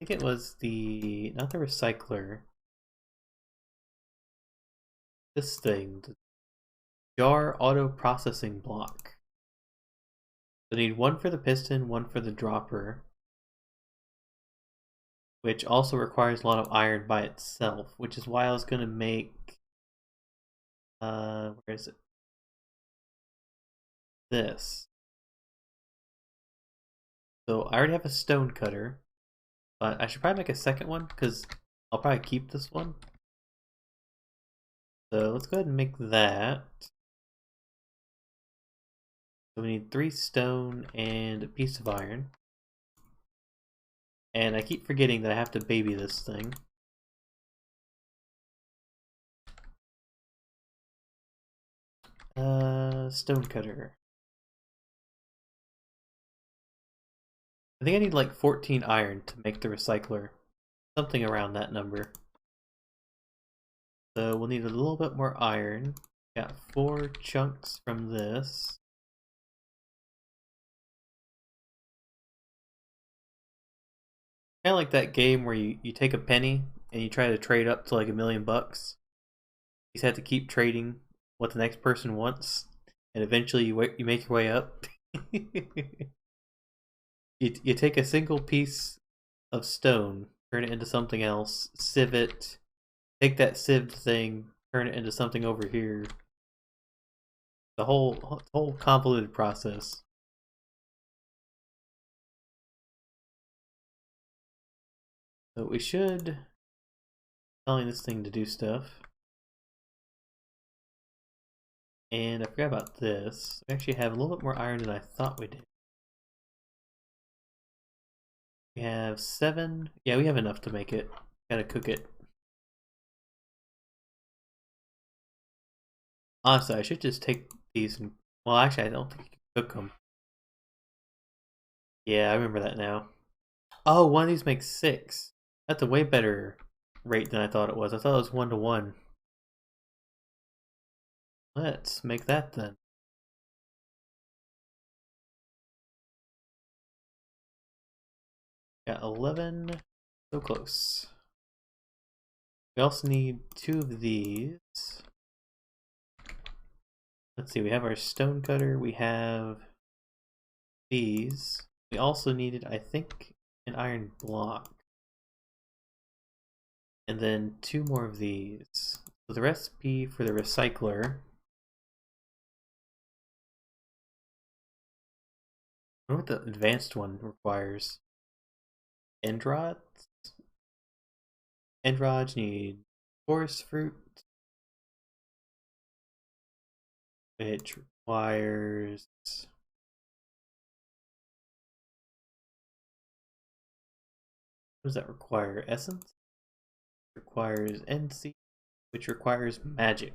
think it was not the recycler. This thing, the jar auto processing block. I need 1 for the piston, 1 for the dropper. which also requires a lot of iron by itself, which is why I was gonna make where is it? This. So I already have a stone cutter, but I should probably make a second one because I'll probably keep this one. So let's go ahead and make that. So we need 3 stone and a piece of iron. And I keep forgetting that I have to baby this thing. Stone cutter. I think I need like 14 iron to make the recycler. Something around that number. So we'll need a little bit more iron. Got 4 chunks from this. Kind of like that game where you take a penny and you try to trade up to like $1,000,000. You just have to keep trading what the next person wants, and eventually you make your way up. you take a single piece of stone, turn it into something else, sieve it, take that sieved thing, turn it into something over here. The whole convoluted process. So we should telling this thing to do stuff. And I forgot about this. We actually have a little bit more iron than I thought we did. We have 7. Yeah, we have enough to make it. Gotta cook it. Honestly, I should just take these and... Well, actually, I don't think you can cook them. Yeah, I remember that now. Oh, one of these makes 6. That's a way better rate than I thought it was. I thought it was 1 to 1. Let's make that then. Got 11. So close. We also need 2 of these. Let's see, we have our stone cutter. We have these. We also needed, I think, an iron block. And then 2 more of these. So the recipe for the recycler. I wonder what the advanced one requires. End rods? End rods need forest fruit, which requires... What does that require? Essence? It requires NC, which requires magic.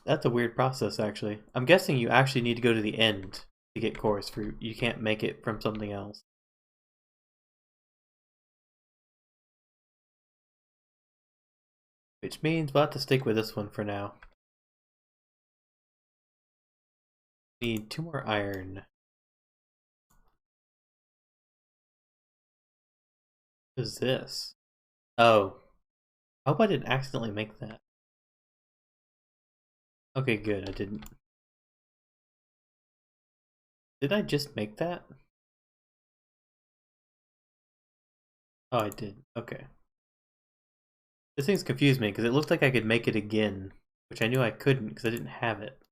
That's a weird process, actually. I'm guessing you actually need to go to the end to get chorus fruit. You can't make it from something else. Which means we'll have to stick with this one for now. Need 2 more iron. What is this? Oh. I hope I didn't accidentally make that. Okay, good, I didn't. Did I just make that? Oh, I did. Okay. This thing's confused me because it looked like I could make it again, which I knew I couldn't because I didn't have it.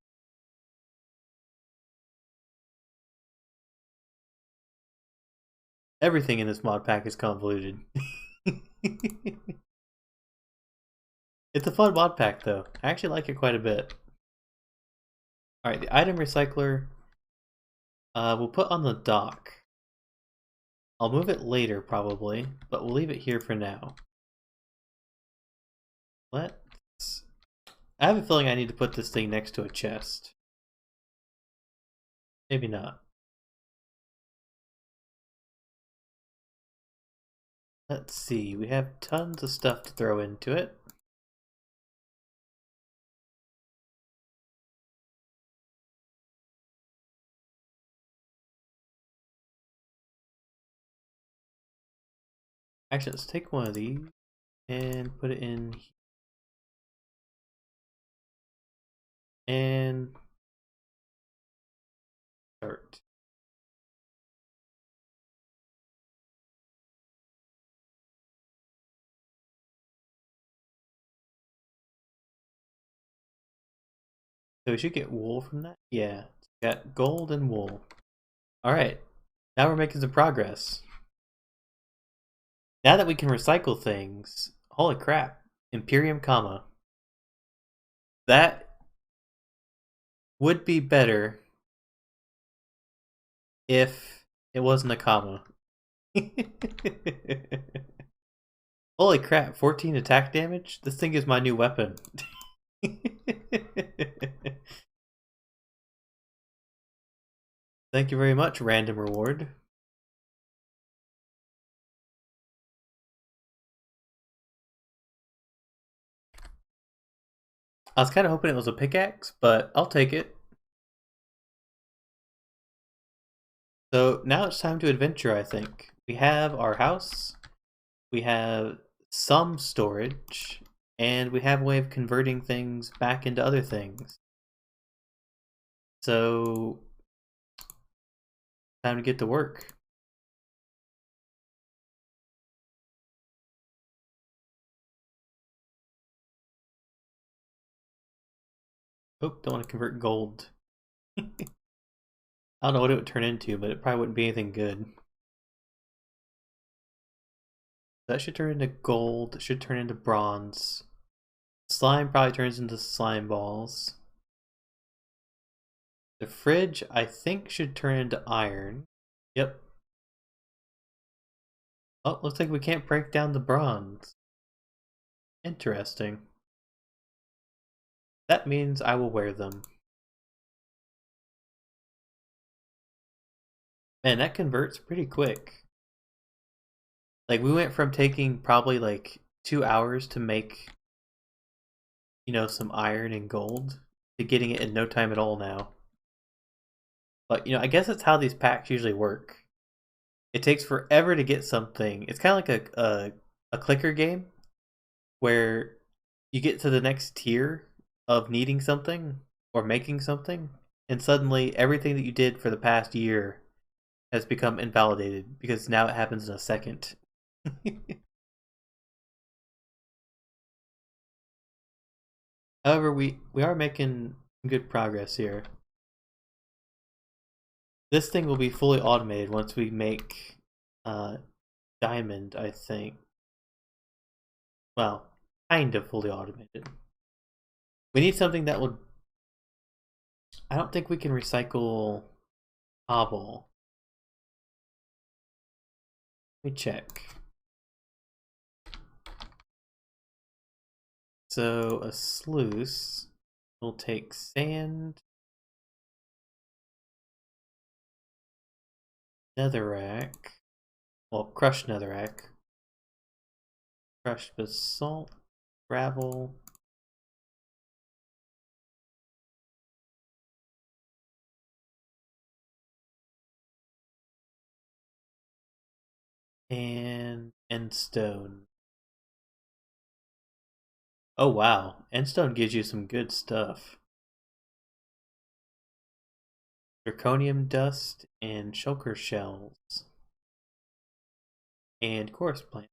Everything in this mod pack is convoluted. It's a fun mod pack though. I actually like it quite a bit. Alright, the item recycler we'll put on the dock. I'll move it later probably, but we'll leave it here for now. Let's... I have a feeling I need to put this thing next to a chest. Maybe not. Let's see, we have tons of stuff to throw into it. Actually, let's take one of these and put it in here. And start. So we should get wool from that? Yeah. Got gold and wool. Alright. Now we're making some progress. Now that we can recycle things, holy crap. Imperium comma. That would be better if it wasn't a comma. Holy crap, 14 attack damage? This thing is my new weapon. Thank you very much, random reward. I was kind of hoping it was a pickaxe, but I'll take it. So now it's time to adventure, I think. We have our house, we have some storage, and we have a way of converting things back into other things. So, time to get to work. Oh, don't want to convert gold. I don't know what it would turn into, but it probably wouldn't be anything good. That should turn into gold, it should turn into bronze. Slime probably turns into slime balls. The fridge, I think, should turn into iron. Yep. Oh, looks like we can't break down the bronze. Interesting. That means I will wear them. Man, that converts pretty quick. Like, we went from taking probably like 2 hours to make, some iron and gold to getting it in no time at all now. But, I guess that's how these packs usually work. It takes forever to get something. It's kind of like a clicker game where you get to the next tier of needing something or making something, and suddenly everything that you did for the past year has become invalidated because now it happens in a second. However, we are making good progress here. This thing will be fully automated once we make diamond, I think. Well, kind of fully automated. We need something that will... I don't think we can recycle cobble. Let me check. So a sluice will take sand, netherrack, well, crushed netherrack, crushed basalt, gravel, and endstone. Oh wow, endstone gives you some good stuff. Zirconium dust and shulker shells. And chorus plants.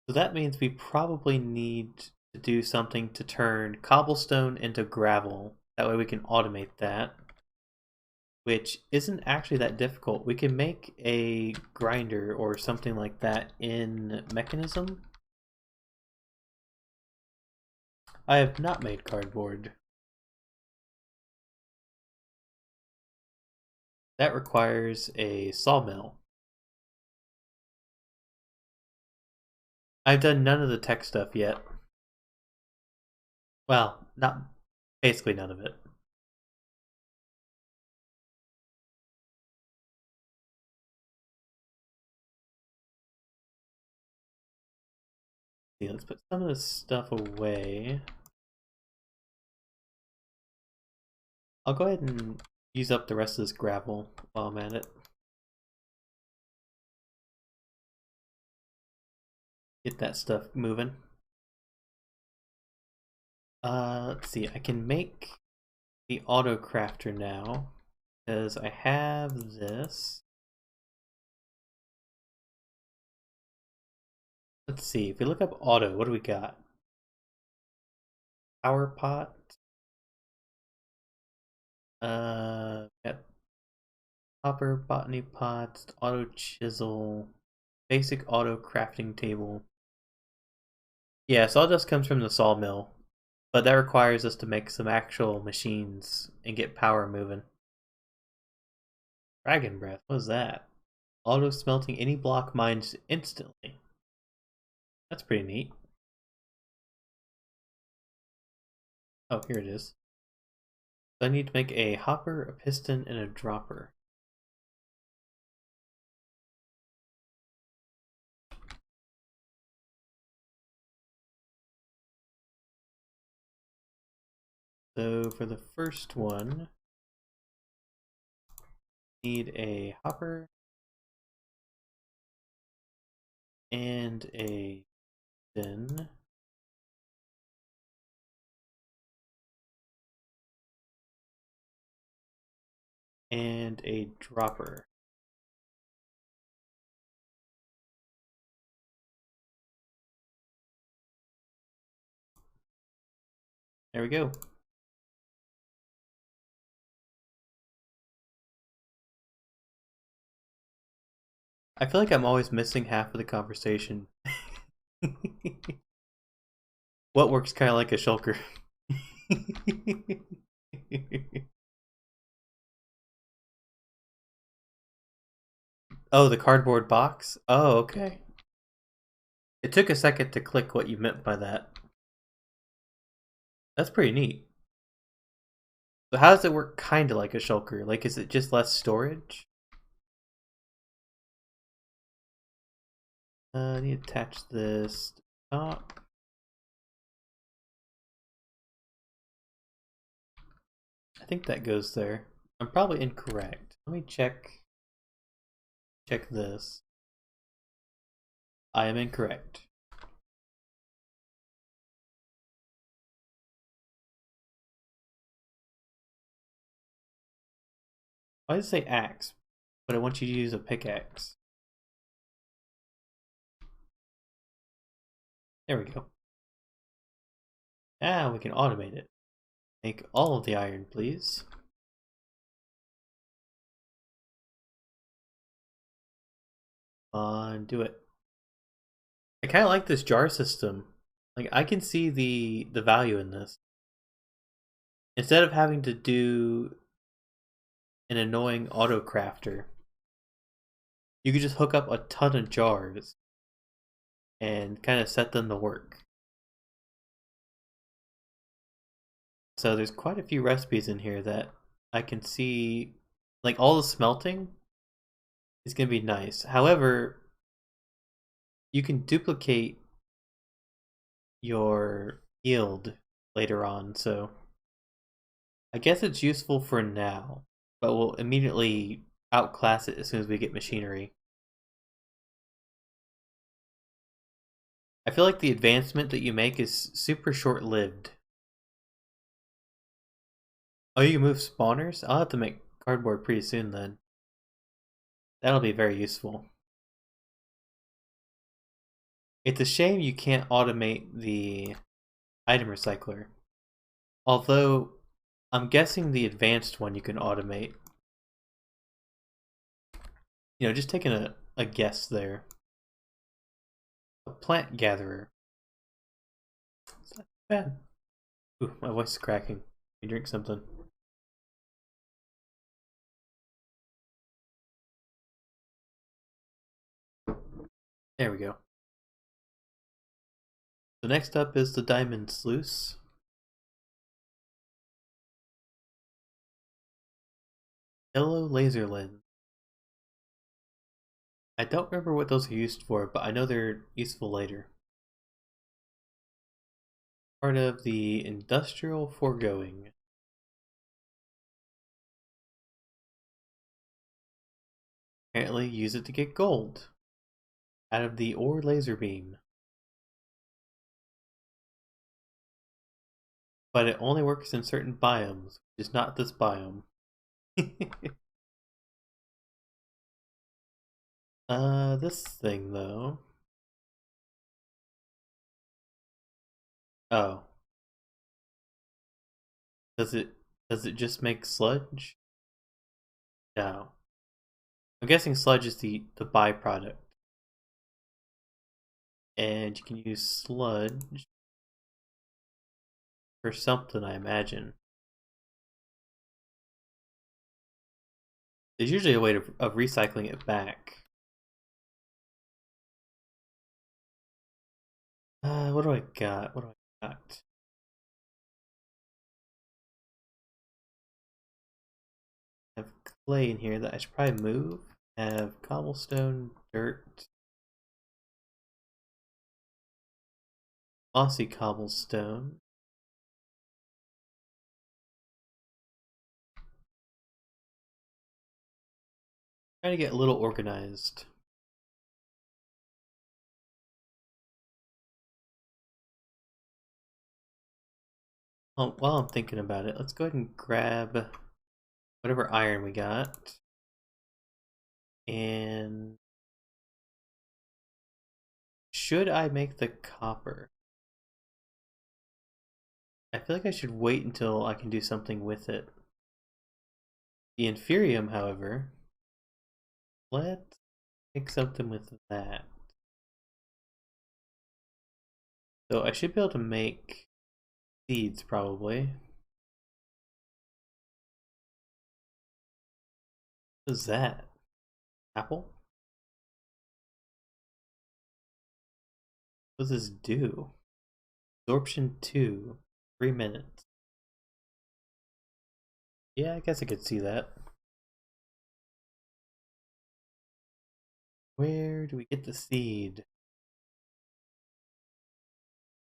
So that means we probably need to do something to turn cobblestone into gravel. That way we can automate that. Which isn't actually that difficult. We can make a grinder or something like that in Mechanism. I have not made cardboard. That requires a sawmill. I've done none of the tech stuff yet. Well, not basically none of it. See, let's put some of this stuff away. I'll go ahead and use up the rest of this gravel while I'm at it. Get that stuff moving. Let's see, I can make the auto crafter now because I have this. Let's see, if we look up auto, what do we got? power pot. Got copper botany pots, auto chisel, basic auto crafting table. Yeah, sawdust comes from the sawmill, but that requires us to make some actual machines and get power moving. Dragon breath, what is that? Auto smelting any block mined instantly. That's pretty neat. Oh, here it is. So I need to make a hopper, a piston, and a dropper. So for the first one, need a hopper and a piston. And a dropper. There we go. I feel like I'm always missing half of the conversation. What works kind of like a shulker? Oh, the cardboard box? Oh, okay. It took a second to click what you meant by that. That's pretty neat. So how does it work kind of like a shulker? Like, is it just less storage? I need to attach this to the top. I think that goes there. I'm probably incorrect. Let me check this. I am incorrect. Why does it say axe? But I want you to use a pickaxe. There we go. Now we can automate it. Make all of the iron, please. Do it. I kind of like this jar system. Like, I can see the value in this. Instead of having to do an annoying auto crafter, you could just hook up a ton of jars and kind of set them to work. So there's quite a few recipes in here that I can see, like all the smelting is going to be nice. However, you can duplicate your yield later on, so I guess it's useful for now, but we'll immediately outclass it as soon as we get machinery. I feel like the advancement that you make is super short-lived. Oh, you can move spawners? I'll have to make cardboard pretty soon then. That'll be very useful. It's a shame you can't automate the item recycler. Although, I'm guessing the advanced one you can automate. You know, just taking a guess there. A plant gatherer. It's not bad. Ooh, my voice is cracking. Let me drink something. There we go. So next up is the diamond sluice. Yellow laser lens. I don't remember what those are used for, but I know they're useful later. Part of the industrial foregoing. Apparently use it to get gold out of the ore laser beam. But it only works in certain biomes, which is not this biome. This thing though. Oh. Does it just make sludge? No. I'm guessing sludge is the byproduct. And you can use sludge for something, I imagine. There's usually a way of recycling it back. What do I got? What do I got? I have clay in here that I should probably move. I have cobblestone, dirt, mossy cobblestone. Trying to get a little organized. While I'm thinking about it, let's go ahead and grab whatever iron we got. And should I make the copper? I feel like I should wait until I can do something with it. The inferium, however, let's make something with that. So I should be able to make seeds, probably. What is that? Apple? What does this do? Absorption 2, 3 minutes. Yeah, I guess I could see that. Where do we get the seed?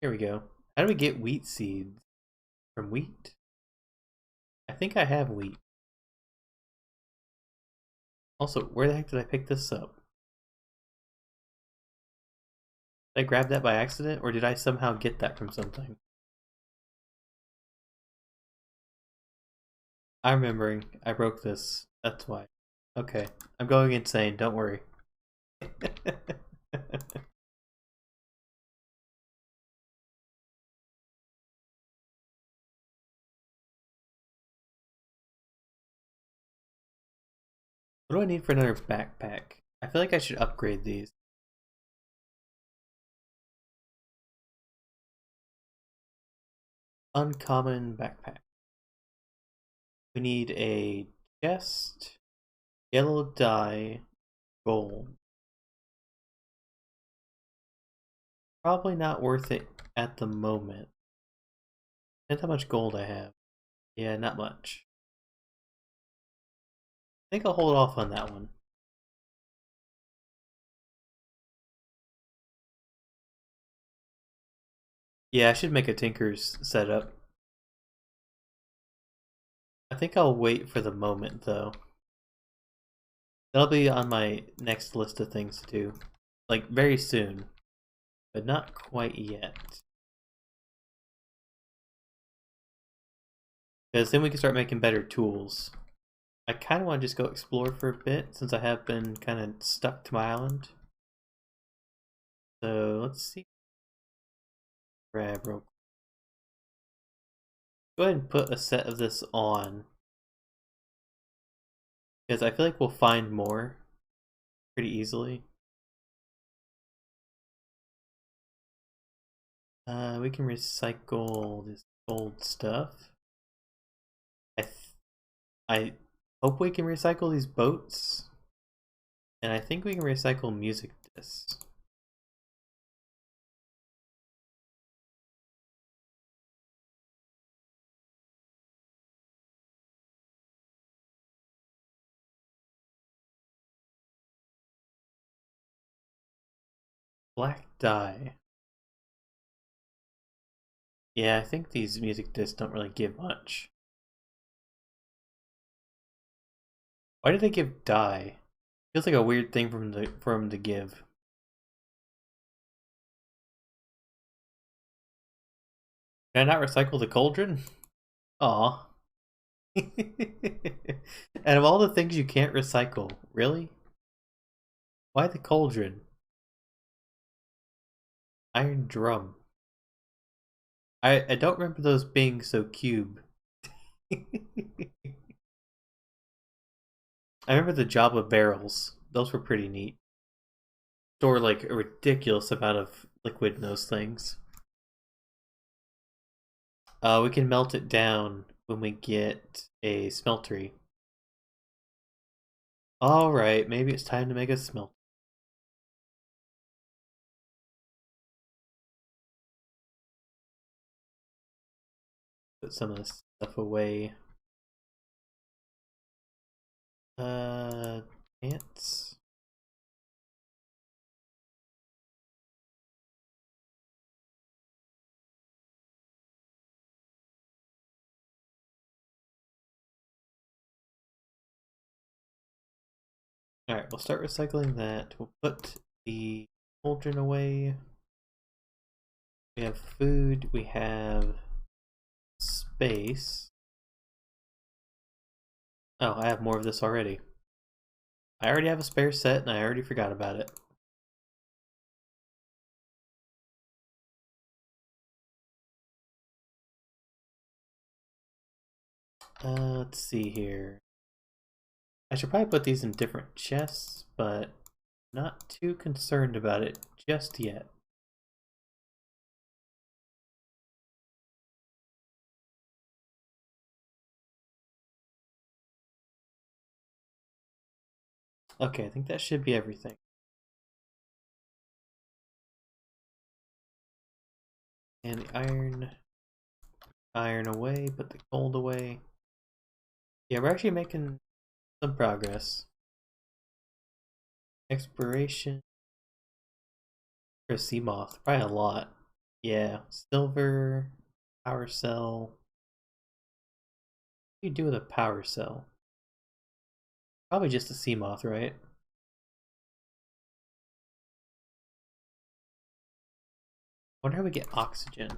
Here we go. How do we get wheat seeds? From wheat? I think I have wheat. Also, where the heck did I pick this up? Did I grab that by accident, or did I somehow get that from something? I'm remembering. I broke this. That's why. Okay. I'm going insane. Don't worry. What do I need for another backpack? I feel like I should upgrade these. Uncommon backpack. We need a chest, yellow dye, gold. Probably not worth it at the moment. Depends how much gold I have. Yeah, not much. I think I'll hold off on that one. Yeah, I should make a tinker's setup. I think I'll wait for the moment, though. That'll be on my next list of things to do. Like, very soon. But not quite yet. Because then we can start making better tools. I kind of want to just go explore for a bit, since I have been kind of stuck to my island. So, let's see. Grab real quick. Go ahead and put a set of this on. Because I feel like we'll find more pretty easily. We can recycle this gold stuff. I hope we can recycle these boats. And I think we can recycle music discs. Black dye. Yeah, I think these music discs don't really give much. Why did they give dye? Feels like a weird thing for them to give. Can I not recycle the cauldron? Aw. And of all the things you can't recycle, really? Why the cauldron? Iron drum. I don't remember those being so cube. I remember the Java barrels. Those were pretty neat. Store like a ridiculous amount of liquid in those things. We can melt it down when we get a smeltery. Alright, maybe it's time to make a smelt. Put some of this stuff away. Ants. Alright, we'll start recycling that. We'll put the cauldron away. We have food, we have space. Oh, I have more of this already. I already have a spare set and I already forgot about it. Let's see here. I should probably put these in different chests, but not too concerned about it just yet. Okay, I think that should be everything. And the iron away, put the gold away. Yeah, we're actually making some progress. Exploration for a sea moth, probably a lot. Yeah, silver, power cell. What do you do with a power cell? Probably just a sea moth, right? Wonder how we get oxygen.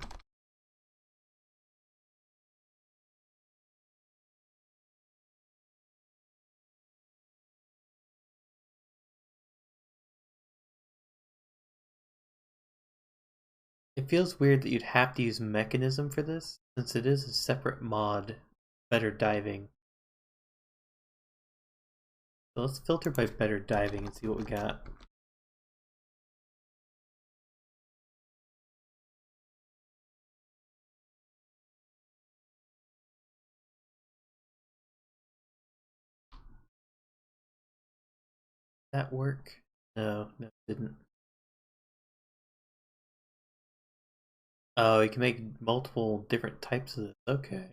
It feels weird that you'd have to use mechanism for this, since it is a separate mod, better diving. So let's filter by better diving and see what we got. Did that work? No, it didn't. Oh, you can make multiple different types of this. Okay.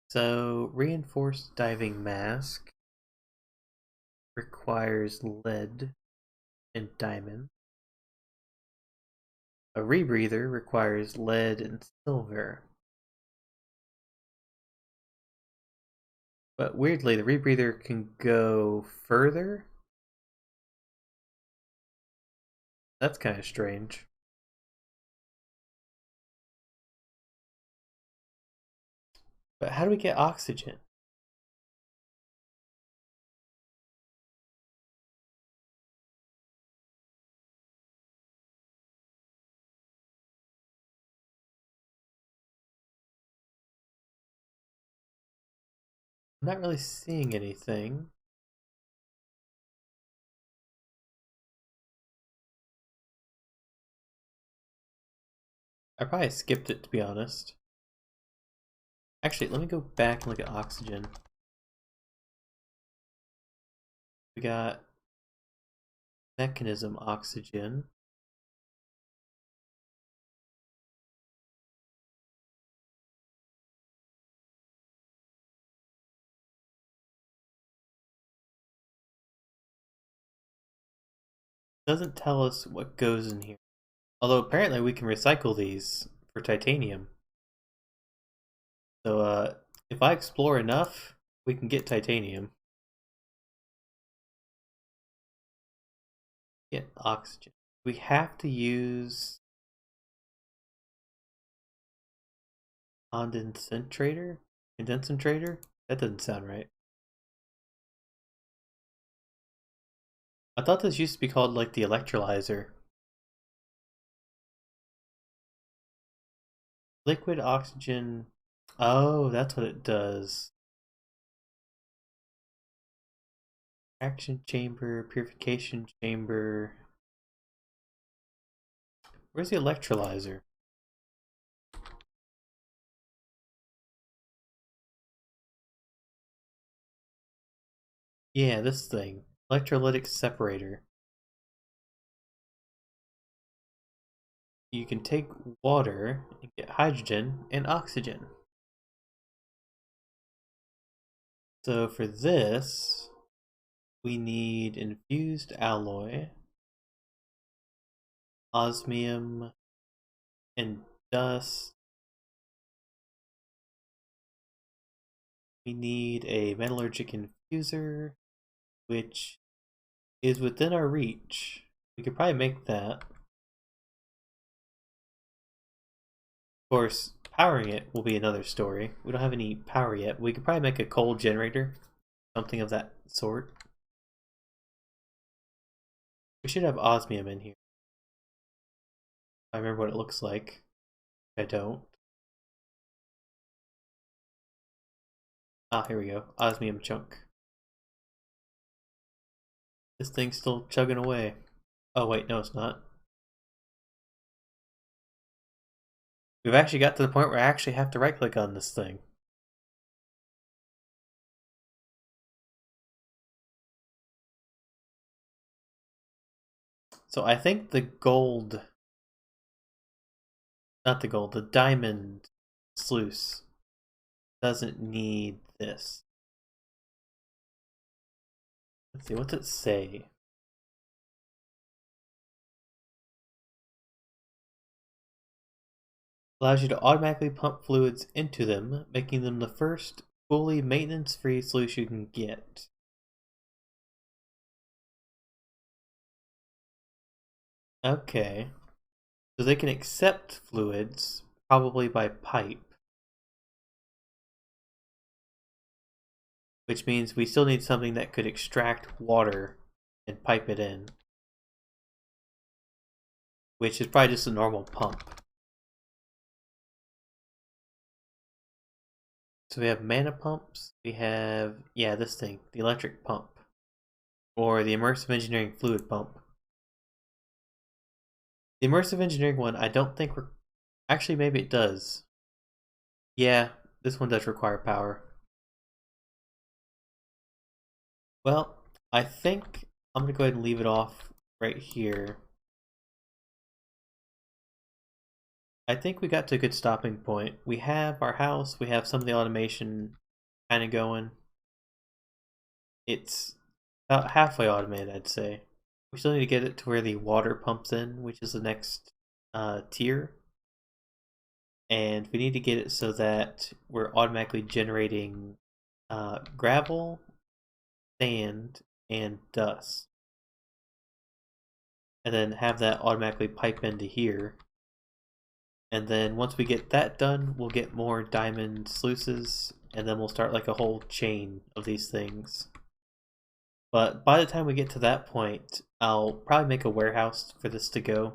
So, reinforced diving mask requires lead and diamond. A rebreather requires lead and silver. But weirdly, the rebreather can go further. That's kind of strange. But how do we get oxygen? I'm not really seeing anything. I probably skipped it, to be honest. Actually, let me go back and look at oxygen. We got mechanism oxygen. Doesn't tell us what goes in here. Although apparently we can recycle these for titanium. So if I explore enough, we can get titanium. Get oxygen. We have to use condensator? Condensator? That doesn't sound right. I thought this used to be called like the electrolyzer. Liquid oxygen Oh, that's what it does. Action chamber, purification chamber. Where's the electrolyzer? Yeah, this thing. Electrolytic separator. You can take water and get hydrogen and oxygen. So for this, we need infused alloy, osmium, and dust. We need a metallurgic infuser, which is within our reach. We could probably make that. Of course, powering it will be another story. We don't have any power yet. We could probably make a coal generator, something of that sort. We should have osmium in here. I remember what it looks like. I don't. Ah, here we go. Osmium chunk. This thing's still chugging away. Oh wait, no it's not. We've actually got to the point where I actually have to right click on this thing. So I think the gold, not the gold, the diamond sluice doesn't need this. Let's see, what's it say? Allows you to automatically pump fluids into them, making them the first fully maintenance-free sluice you can get. Okay. So they can accept fluids, probably by pipe. Which means we still need something that could extract water and pipe it in. Which is probably just a normal pump. So we have mana pumps, we have, yeah, this thing, the electric pump. Or the immersive engineering fluid pump. The immersive engineering one, I don't think actually maybe it does. Yeah, this one does require power. Well, I think I'm gonna go ahead and leave it off right here. I think we got to a good stopping point. We have our house, we have some of the automation kind of going. It's about halfway automated, I'd say. We still need to get it to where the water pumps in, which is the next tier. And we need to get it so that we're automatically generating gravel, sand, and dust. And then have that automatically pipe into here. And then once we get that done, we'll get more diamond sluices, and then we'll start like a whole chain of these things. But by the time we get to that point, I'll probably make a warehouse for this to go.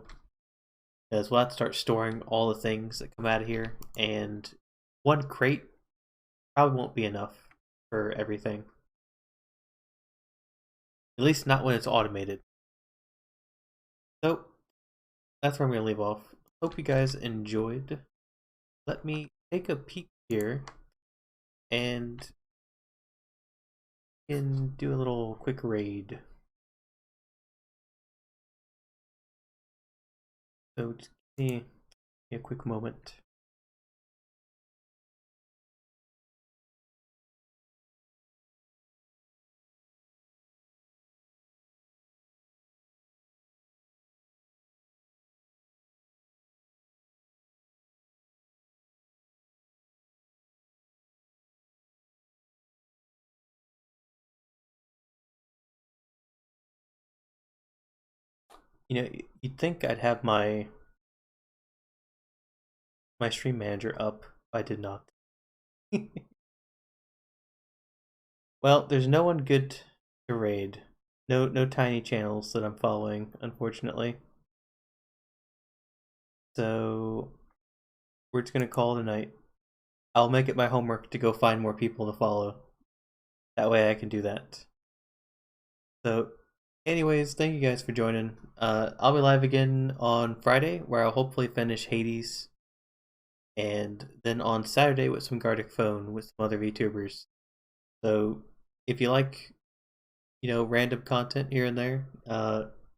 Because we'll have to start storing all the things that come out of here, and one crate probably won't be enough for everything. At least not when it's automated. So, that's where I'm going to leave off. Hope you guys enjoyed. Let me take a peek here and can do a little quick raid. So just give me a quick moment. You know, you'd think I'd have my stream manager up, but I did not. Well, there's no one good to raid. No tiny channels that I'm following, unfortunately. So we're just gonna call it a night. I'll make it my homework to go find more people to follow. That way I can do that. So, anyways, thank you guys for joining. I'll be live again on Friday, where I'll hopefully finish Hades, and then on Saturday with some Gartic Phone with some other VTubers. So, if you like, random content here and there,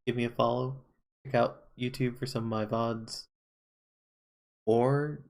give me a follow. Check out YouTube for some of my VODs, or